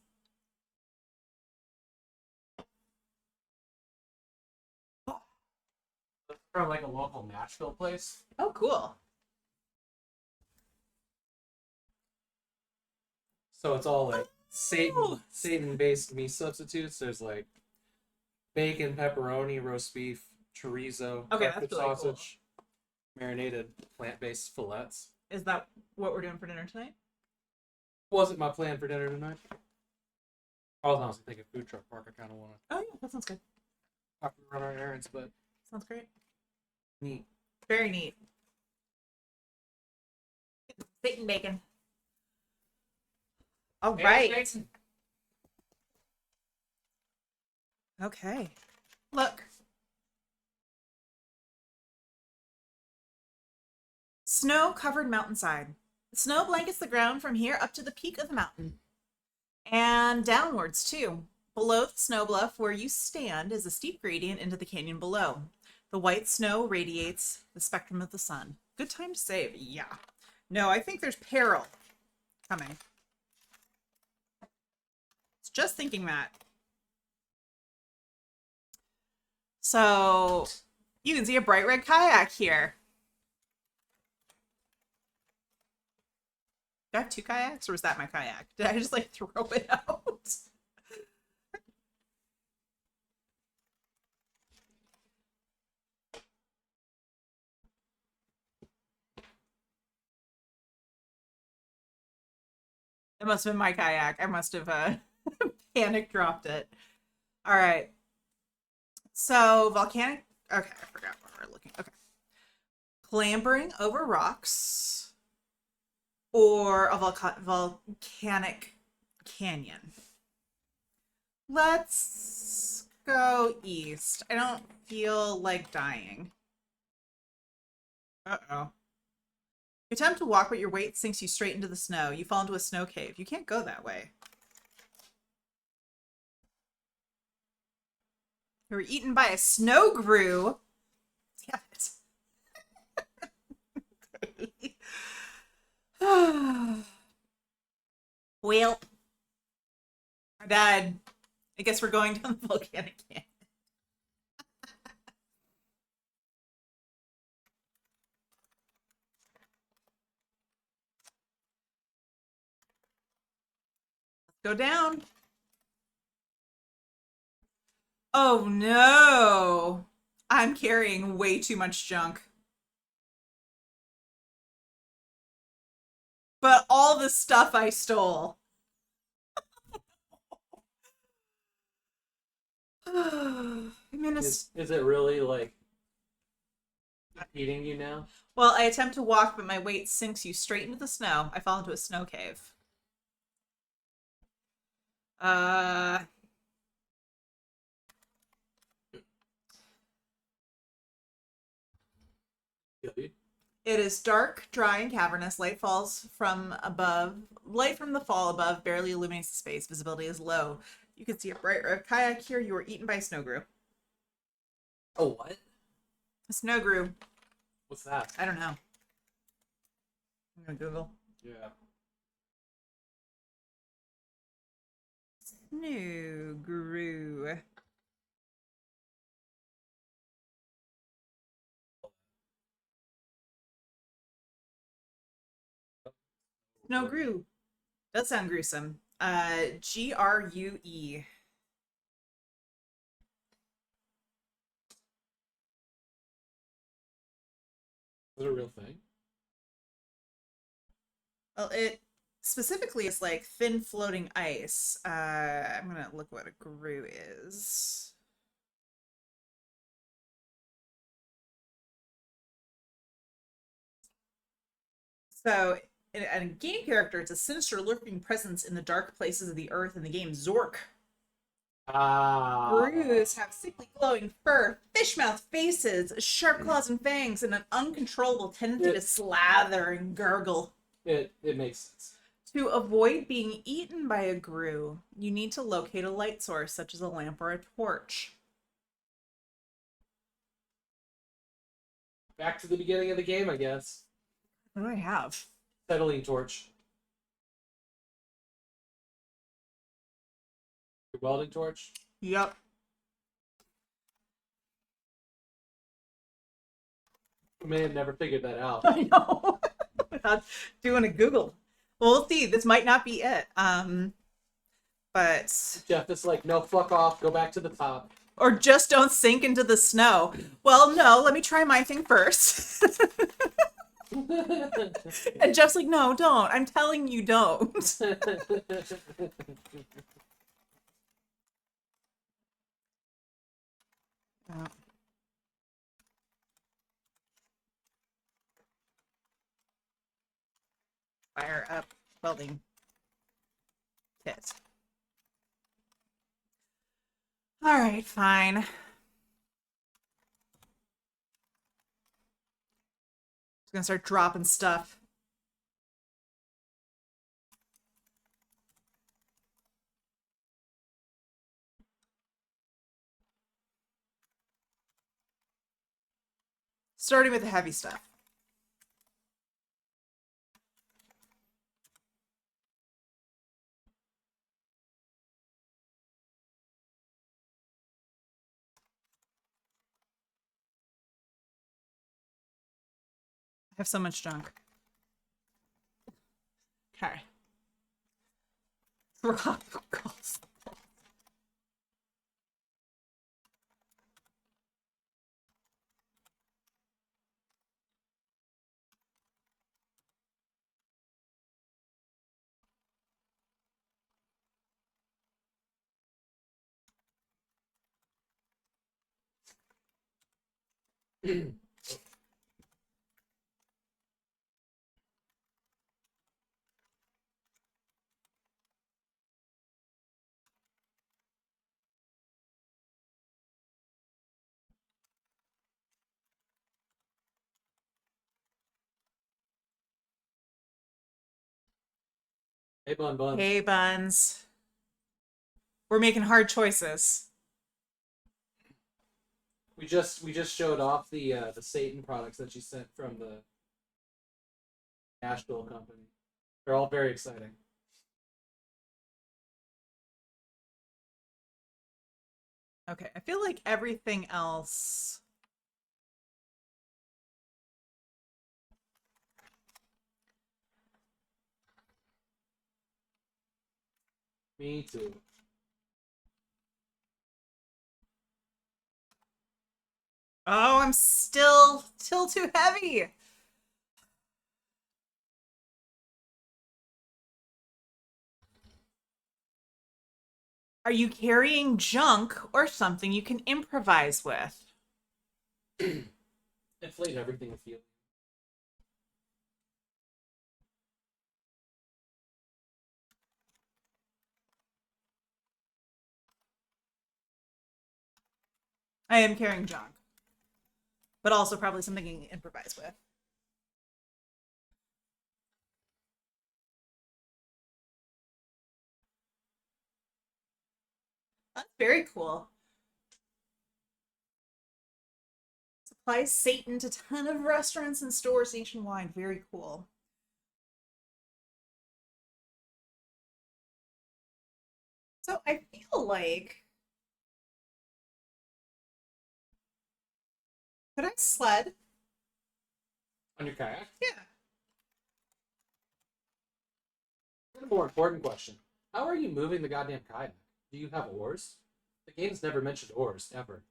From like a local Nashville place. Oh, cool. So it's all like Satan-based meat substitutes. There's like bacon, pepperoni, roast beef, chorizo, Okay, breakfast that's really sausage, marinated plant-based fillets. Is that what we're doing for dinner tonight? Wasn't my plan for dinner tonight. I was honestly thinking food truck park. I kind of want to Oh yeah, that sounds good. run our errands, but Sounds great. neat. Very neat. Satan bacon. All Hey, right. Jason. Okay. Look. Snow-covered mountainside. The snow blankets the ground from here up to the peak of the mountain. And downwards, too. Below the snow bluff where you stand is a steep gradient into the canyon below. The white snow radiates the spectrum of the sun. Good time to save. Yeah. No, I think there's peril coming. It's just thinking that. So you can see a bright red kayak here. Do I have two kayaks or was that my kayak? Did I just like throw it out? It must have been my kayak. I must have panic dropped it. All right. So volcanic. Okay, I forgot what we're looking. Okay. Clambering over rocks or a volcanic canyon. Let's go east. I don't feel like dying. Uh-oh. You attempt to walk, but your weight sinks you straight into the snow. You fall into a snow cave. You can't go that way. You were eaten by a snow grue. Damn it. Well, I died. I guess we're going down the volcanic canyon. Go down. Oh no. I'm carrying way too much junk. But all the stuff I stole. I mean, Is it really like eating you now? well, I attempt to walk, but my weight sinks you straight into the snow. I fall into a snow cave. It is dark, dry, and cavernous. Light falls from above. Light from the fall above barely illuminates the space. Visibility is low. You can see a bright red kayak here. You were eaten by a snow grue. Oh, what? A snow grue. What's that? I don't know. I'm gonna Google. Yeah. Snow grue. Snow grue. Does sound gruesome. Grue. Is it a real thing? Well, it specifically is like thin floating ice. I'm gonna look what a grue is. So, in a game character, it's a sinister lurking presence in the dark places of the earth in the game Zork. Ah. Grues have sickly glowing fur, fish-mouth faces, sharp claws and fangs, and an uncontrollable tendency to slather and gurgle. It makes sense. To avoid being eaten by a grue, you need to locate a light source, such as a lamp or a torch. Back to the beginning of the game, I guess. What do I have? Acetylene torch. Your welding torch. Yep. I may have never figured that out. I know. Without doing a Google. Well, we'll see. This might not be it. But Jeff is like, no, fuck off. Go back to the top. or just don't sink into the snow. Well, no, let me try my thing first. And Jeff's like, no, don't. I'm telling you, don't. Fire up welding. Hit. All right, fine. Just gonna start dropping stuff. Starting with the heavy stuff. I have so much junk. Okay. Tropicals. Hey, Bun. Hey, Buns. We're making hard choices. We just showed off the Satan products that she sent from the Asheville company. They're all very exciting. Okay, I feel like everything else. Me too. Oh, I'm still too heavy. Are you carrying junk or something you can improvise with? Inflate everything with you. I am carrying junk, but also probably something you can improvise with. That's very cool. Supplies Satan to 10 of restaurants and stores nationwide. Very cool. So I feel like... Could I sled? On your kayak? Yeah. A more important question. How are you moving the goddamn kayak? Do you have oars? The game's never mentioned oars, ever.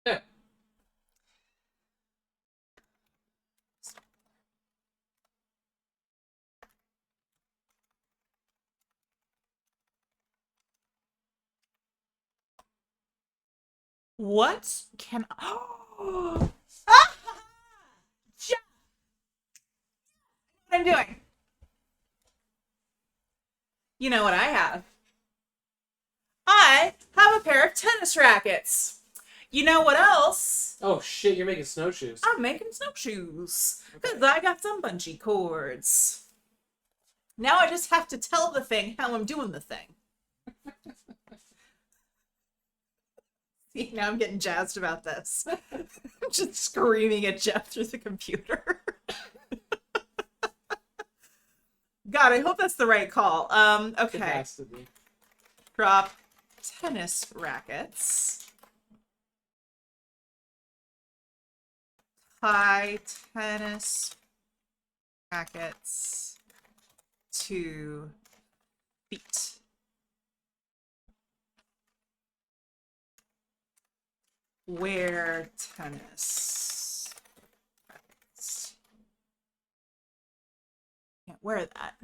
Yeah. What can I... what I'm doing. You know what I have? I have a pair of tennis rackets. You know what else? Oh shit, you're making snowshoes. I'm making snowshoes. Because I got some bungee cords. Now I just have to tell the thing how I'm doing the thing. See, now I'm getting jazzed about this. I'm just screaming at Jeff through the computer. God, I hope that's the right call. It Okay. has to be. Drop tennis rackets. Tie tennis rackets to feet. Wear tennis rackets. Can't wear that.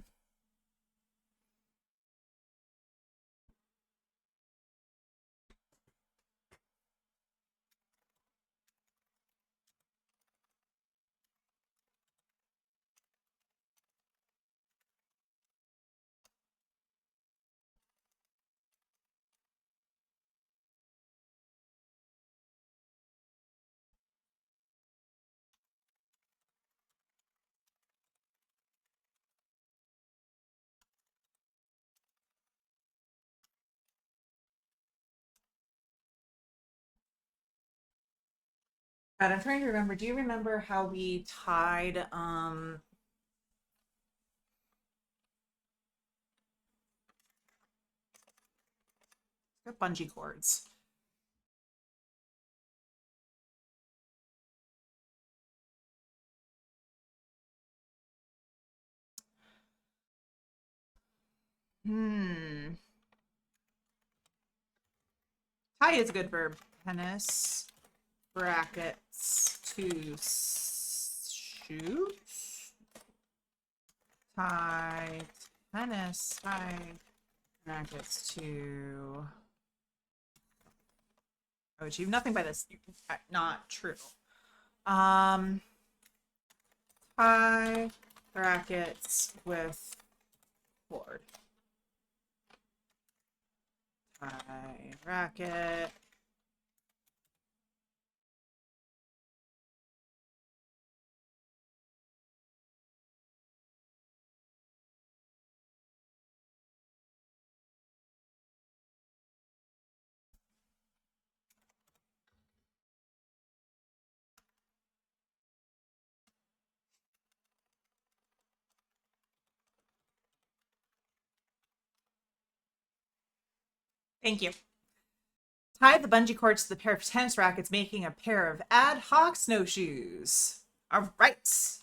And I'm trying to remember, do you remember how we tied bungee cords? Tie is a good verb. Tennis brackets to shoot. Tie brackets to achieve nothing by this. Not true. Tie brackets with cord. Tie bracket. Thank you. Tie the bungee cords to the pair of tennis rackets, making a pair of ad hoc snowshoes. All right. Sorry.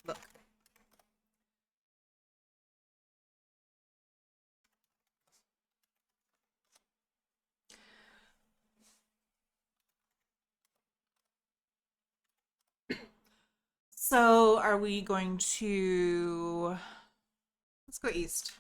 Look. So are we going to... Let's go east.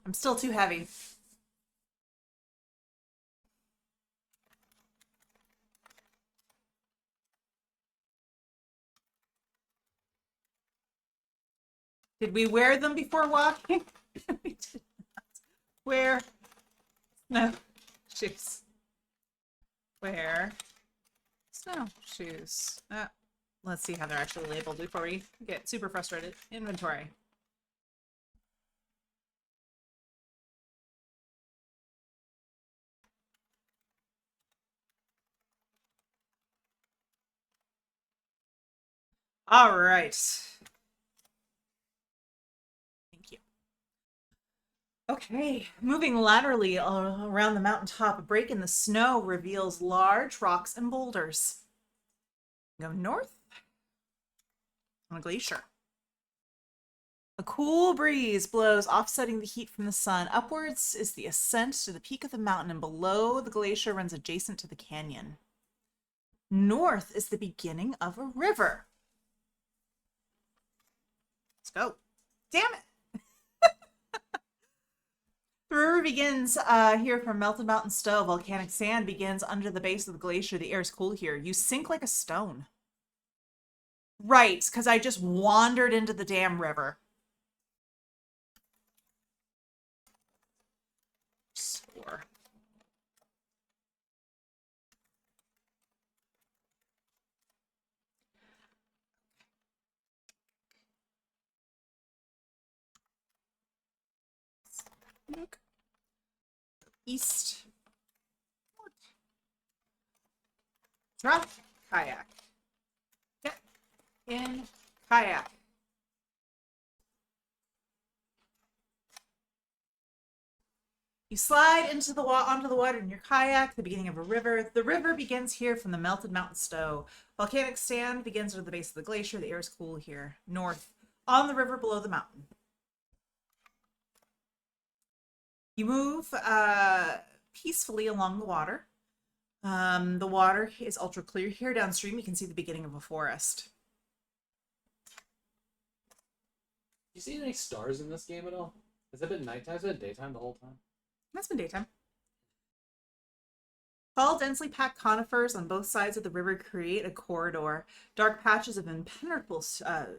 I'm still too heavy. Did we wear them before walking? We did not. Wear snow shoes. Wear snow shoes. Let's see how they're actually labeled before we get super frustrated. Inventory. All right. Thank you. Okay, moving laterally around the mountaintop, a break in the snow reveals large rocks and boulders. Go north on a glacier. A cool breeze blows, offsetting the heat from the sun. Upwards is the ascent to the peak of the mountain, and below the glacier runs adjacent to the canyon. North is the beginning of a river. Let's go. Damn it. The river begins here from Melted Mountain Stowe. Volcanic sand begins under the base of the glacier. The air is cool here. You sink like a stone. Right, because I just wandered into the damn river. Score. Look. East. Drop kayak. Get in kayak. You slide into the onto the water in your kayak, the beginning of a river. The river begins here from the Melted Mountain Stowe. Volcanic sand begins at the base of the glacier. The air is cool here. North, on the river below the mountain. You move peacefully along the water. The water is ultra clear here. Downstream, you can see the beginning of a forest. You see any stars in this game at all? Has it been nighttime? Has it been daytime the whole time? That's been daytime. Tall, densely packed conifers on both sides of the river create a corridor. Dark patches of impenetrable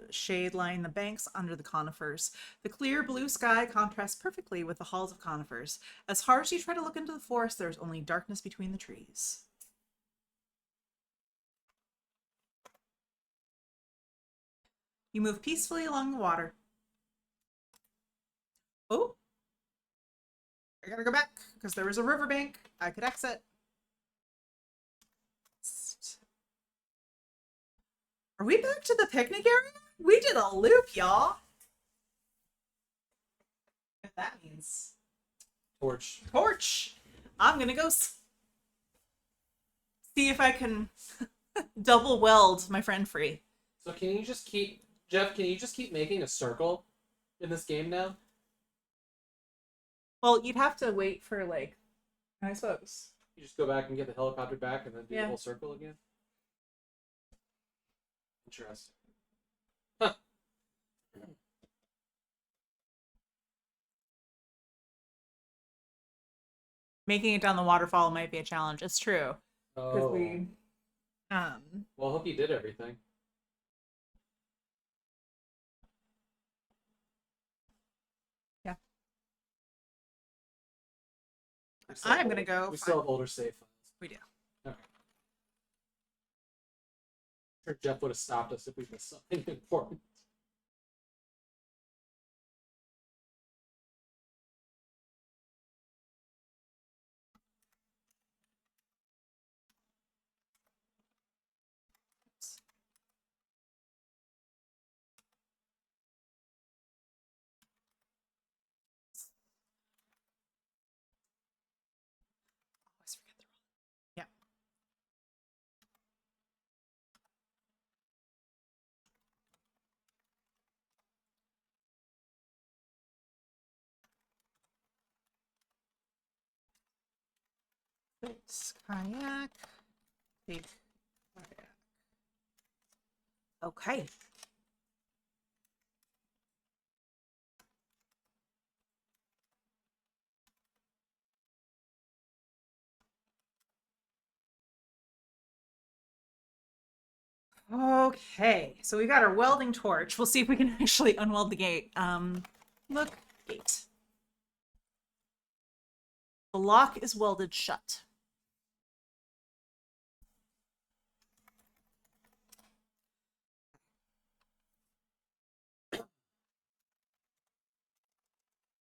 shade line the banks under the conifers. The clear blue sky contrasts perfectly with the halls of conifers. As hard as you try to look into the forest, there is only darkness between the trees. You move peacefully along the water. Oh, I gotta go back because there was a riverbank. I could exit. Are we back to the picnic area? We did a loop, y'all. What that means. Torch. Torch. I'm gonna go see if I can double weld my friend free. So can you just keep, Jeff, can you just keep making a circle in this game now? Well, you'd have to wait for, like, I suppose. You just go back and get the helicopter back and then do the whole circle again? Interesting. Huh. Making it down the waterfall might be a challenge. It's true. Because Oh. we, Well, I hope you did everything. Yeah. I'm gonna go We still have older save files. we do. Okay. I'm sure Jeff would have stopped us if we missed something important. Always forget the roll. Yeah. It's kayak. Big kayak. Okay. Okay, so we got our welding torch. We'll see if we can actually unweld the gate. Look, gate. The lock is welded shut.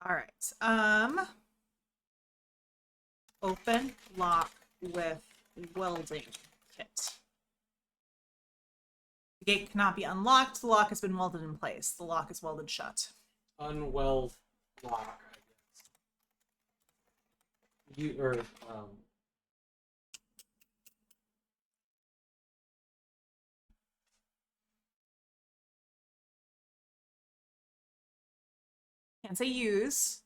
All right. Open lock with welding kit. The gate cannot be unlocked. The lock has been welded in place. The lock is welded shut. Unweld lock, I guess. You or Can't say use.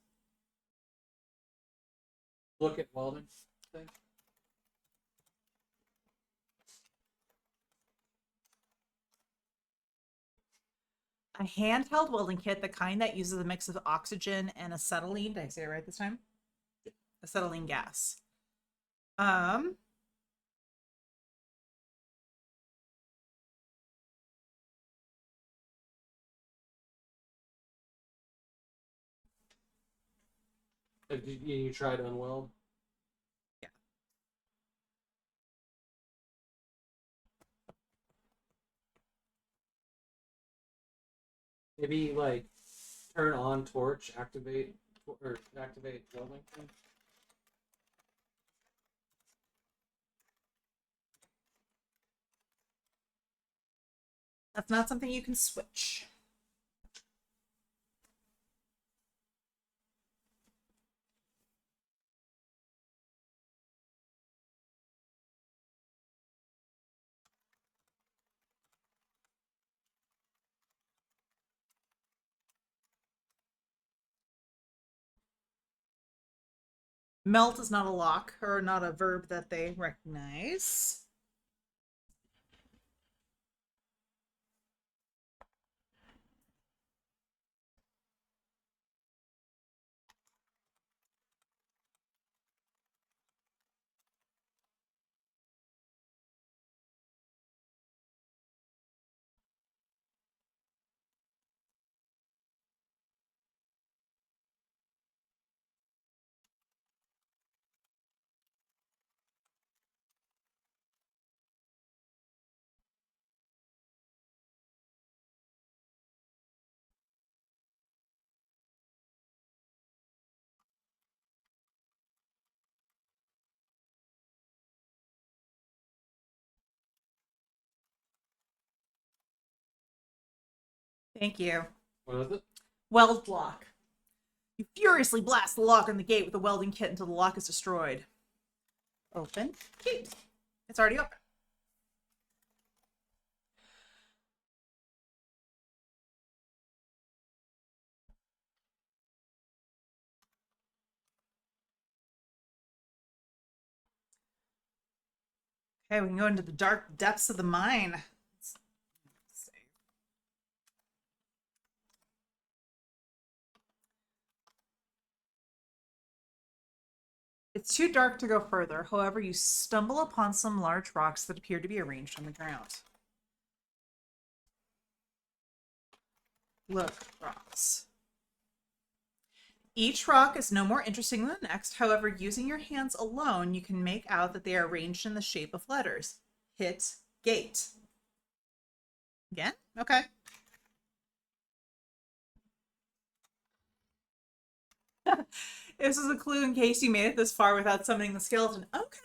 look at welding thing. A handheld welding kit, the kind that uses a mix of oxygen and acetylene. Did I say it right this time? Acetylene gas. You tried unweld? Yeah. Maybe like turn on torch, activate welding thing. That's not something you can switch. Melt is not a lock or not a verb that they recognize. Thank you. What was it? Weld lock. You furiously blast the lock on the gate with a welding kit until the lock is destroyed. Open gate. It's already open. Okay, we can go into the dark depths of the mine. Let's see. It's too dark to go further. However, you stumble upon some large rocks that appear to be arranged on the ground. Look, rocks. Each rock is no more interesting than the next. However, using your hands alone, you can make out that they are arranged in the shape of letters. Hit gate. Again? Okay. This is a clue in case you made it this far without summoning the skeleton. Okay.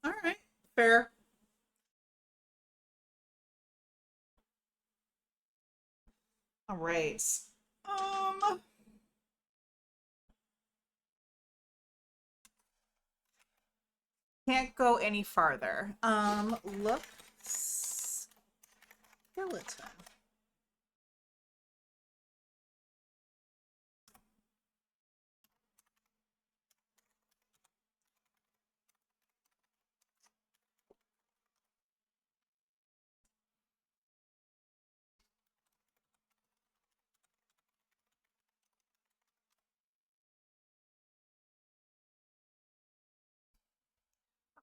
All right. Fair. All right. Can't go any farther. Look, skeleton.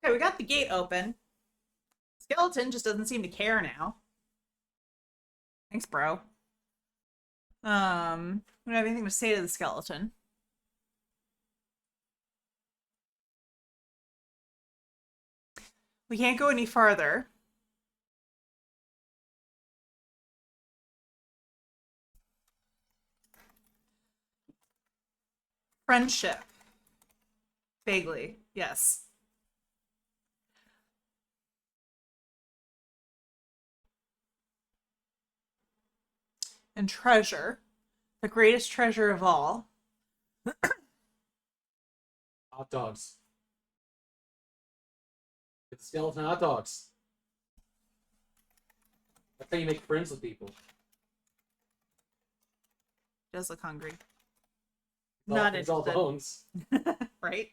Okay, we got the gate open. Skeleton just doesn't seem to care now. Thanks, bro. We don't have anything to say to the skeleton. We can't go any farther. Friendship. Vaguely, yes. And treasure, the greatest treasure of all. Hot dogs. Get the skeleton hot dogs. That's how you make friends with people. Does look hungry. Not Not all interested. bones. Right?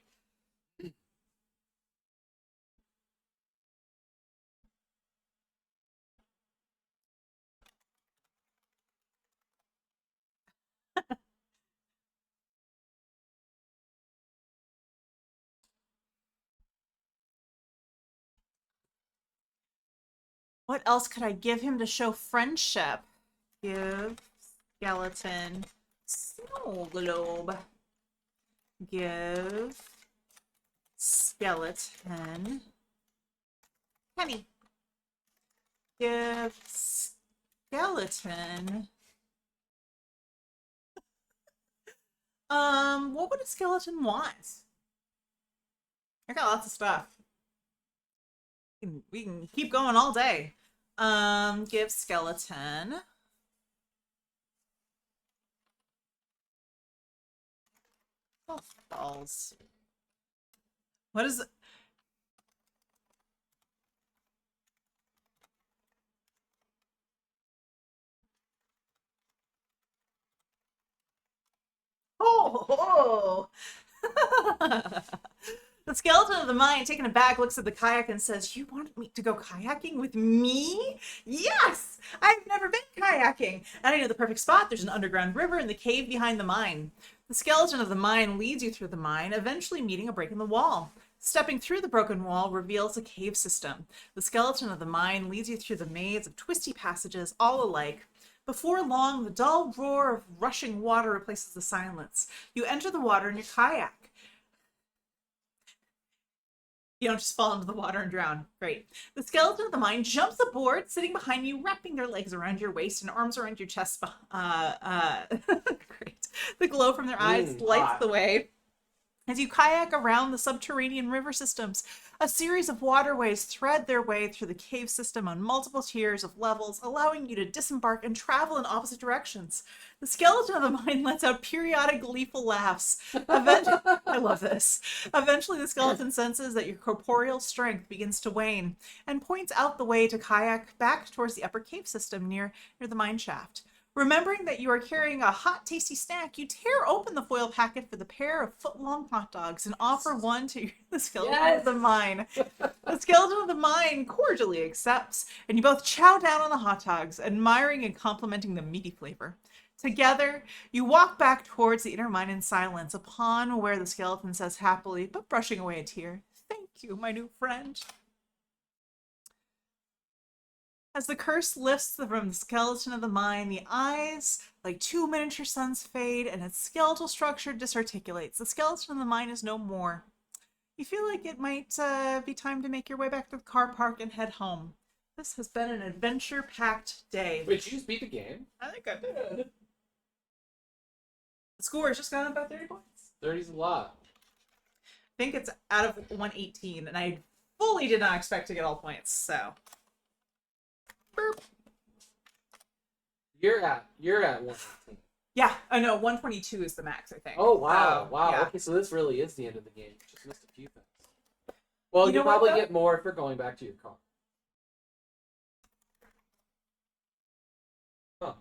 What else could I give him to show friendship? Give skeleton snow globe. Give skeleton penny. Give skeleton. What would a skeleton want? I got lots of stuff. We can keep going all day. Give skeleton. Oh, balls. What is it? Oh! The skeleton of the mine, taken aback, looks at the kayak and says, "You want me to go kayaking with me? Yes! I've never been kayaking. And I know the perfect spot. There's an underground river in the cave behind the mine." The skeleton of the mine leads you through the mine, eventually meeting a break in the wall. Stepping through the broken wall reveals a cave system. The skeleton of the mine leads you through the maze of twisty passages, all alike. Before long, the dull roar of rushing water replaces the silence. You enter the water in your kayak. You don't just fall into the water and drown. Great. The skeleton of the mine jumps aboard, sitting behind you, wrapping their legs around your waist and arms around your chest. Great. The glow from their eyes lights hot. the way. As you kayak around the subterranean river systems, a series of waterways thread their way through the cave system on multiple tiers of levels, allowing you to disembark and travel in opposite directions. The skeleton of the mine lets out periodic gleeful laughs. I love this. Eventually, the skeleton senses that your corporeal strength begins to wane and points out the way to kayak back towards the upper cave system near the mine shaft. Remembering that you are carrying a hot, tasty snack, you tear open the foil packet for the pair of foot-long hot dogs and offer one to the skeleton of the mine. The skeleton of the mine cordially accepts, and you both chow down on the hot dogs, admiring and complimenting the meaty flavor. Together, you walk back towards the inner mine in silence, upon where the skeleton says happily, but brushing away a tear, "Thank you, my new friend." As the curse lifts from the skeleton of the mine, the eyes, like two miniature suns, fade, and its skeletal structure disarticulates. The skeleton of the mine is no more. You feel like it might be time to make your way back to the car park and head home. This has been an adventure-packed day. Wait, did you just beat the game? I think I did. The score has just gone up by 30 points. 30's a lot. I think it's out of 118, and I fully did not expect to get all points, so... Burp. You're at 118. Yeah, I know, 122 is the max, I think. Oh, wow. So, Wow. yeah. Okay, so this really is the end of the game. Just missed a few things. Well, You you'll know what, probably though? get more if you're going back to your car. Huh.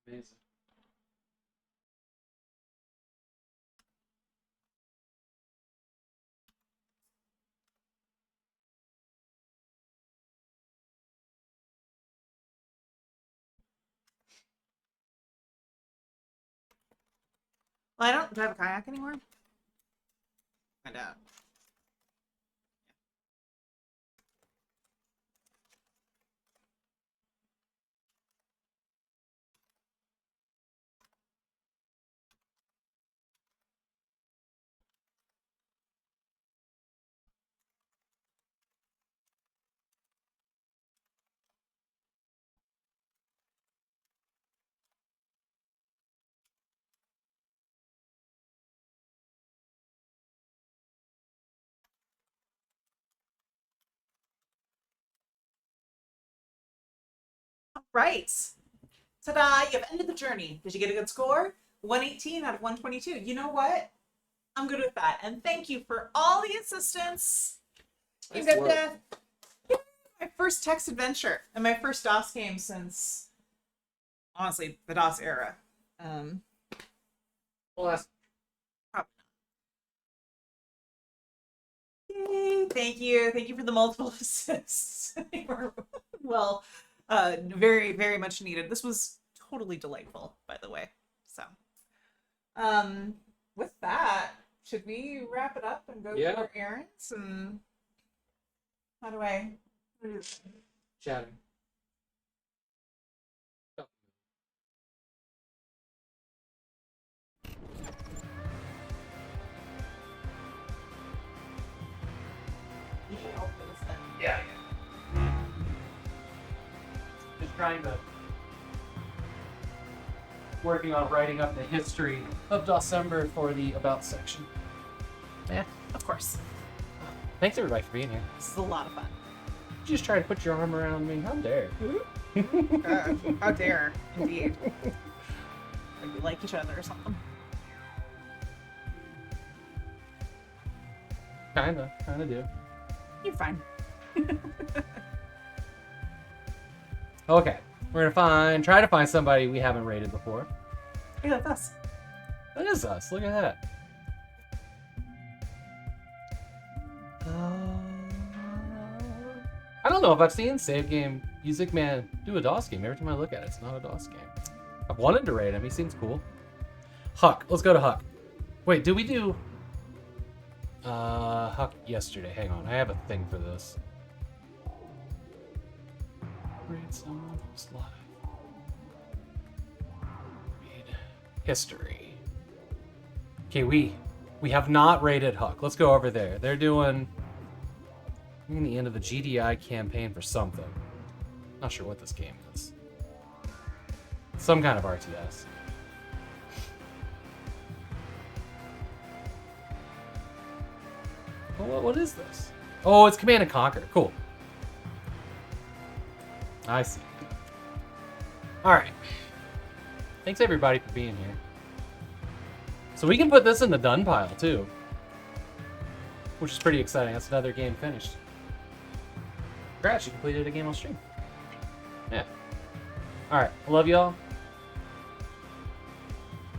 Amazing. Well, I don't drive a kayak anymore. I don't. Right. Ta-da! You've ended the journey. Did you get a good score? 118 out of 122. You know what? I'm good with that. And thank you for all the assistance. You Nice got work. my first text adventure and my first DOS game since, honestly, the DOS era. Well, that's Probably not. Yay, thank you. Thank you for the multiple assists. They were, well, very, very much needed. This was totally delightful, by the way. So, with that, should we wrap it up and go Yeah. to our errands? And how do I do this? chatting. You should help with this then. Yeah. Just trying to working on writing up the history of DOSEMBER for the About section. Yeah, of course. Thanks everybody for being here. This is a lot of fun. You just try to put your arm around me. How dare? How dare, indeed. Like we like each other or something. Kinda do. You're fine. Okay, we're gonna try to find somebody we haven't rated before. Hey, that's us. That is us. Look at that. I don't know if I've seen Save Game Music Man do a DOS game. Every time I look at it, it's not a DOS game. I've wanted to rate him. He seems cool. Huck. Let's go to Huck. Wait, did we do Huck yesterday? Hang on. I have a thing for this. Read someone who's live. Read history. Okay, we have not rated Huck. Let's go over there. They're doing Nearing the end of the GDI campaign for something. Not sure what this game is. Some kind of RTS. Well, what is this? Oh, it's Command and Conquer. Cool. I see. Alright. Thanks everybody for being here. So we can put this in the done pile too. Which is pretty exciting. That's another game finished. Congrats, you completed a game on stream. Yeah. Alright, I love y'all.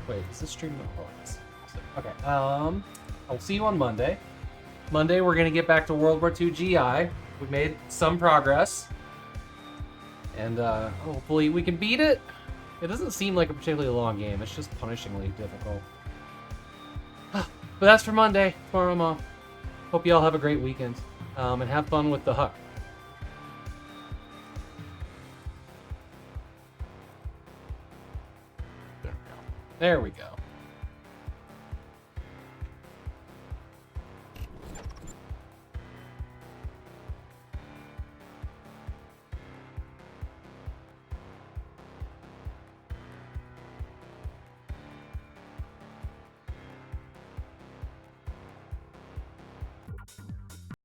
Wait, is this stream? Oh, it is. Okay, I'll see you on Monday. Monday, we're gonna get back to World War II GI. We made some progress. And hopefully we can beat it. It doesn't seem like a particularly long game. It's just punishingly difficult. But that's for Monday. Tomorrow I'm off. Hope you all have a great weekend. And have fun with the Huck. There we go.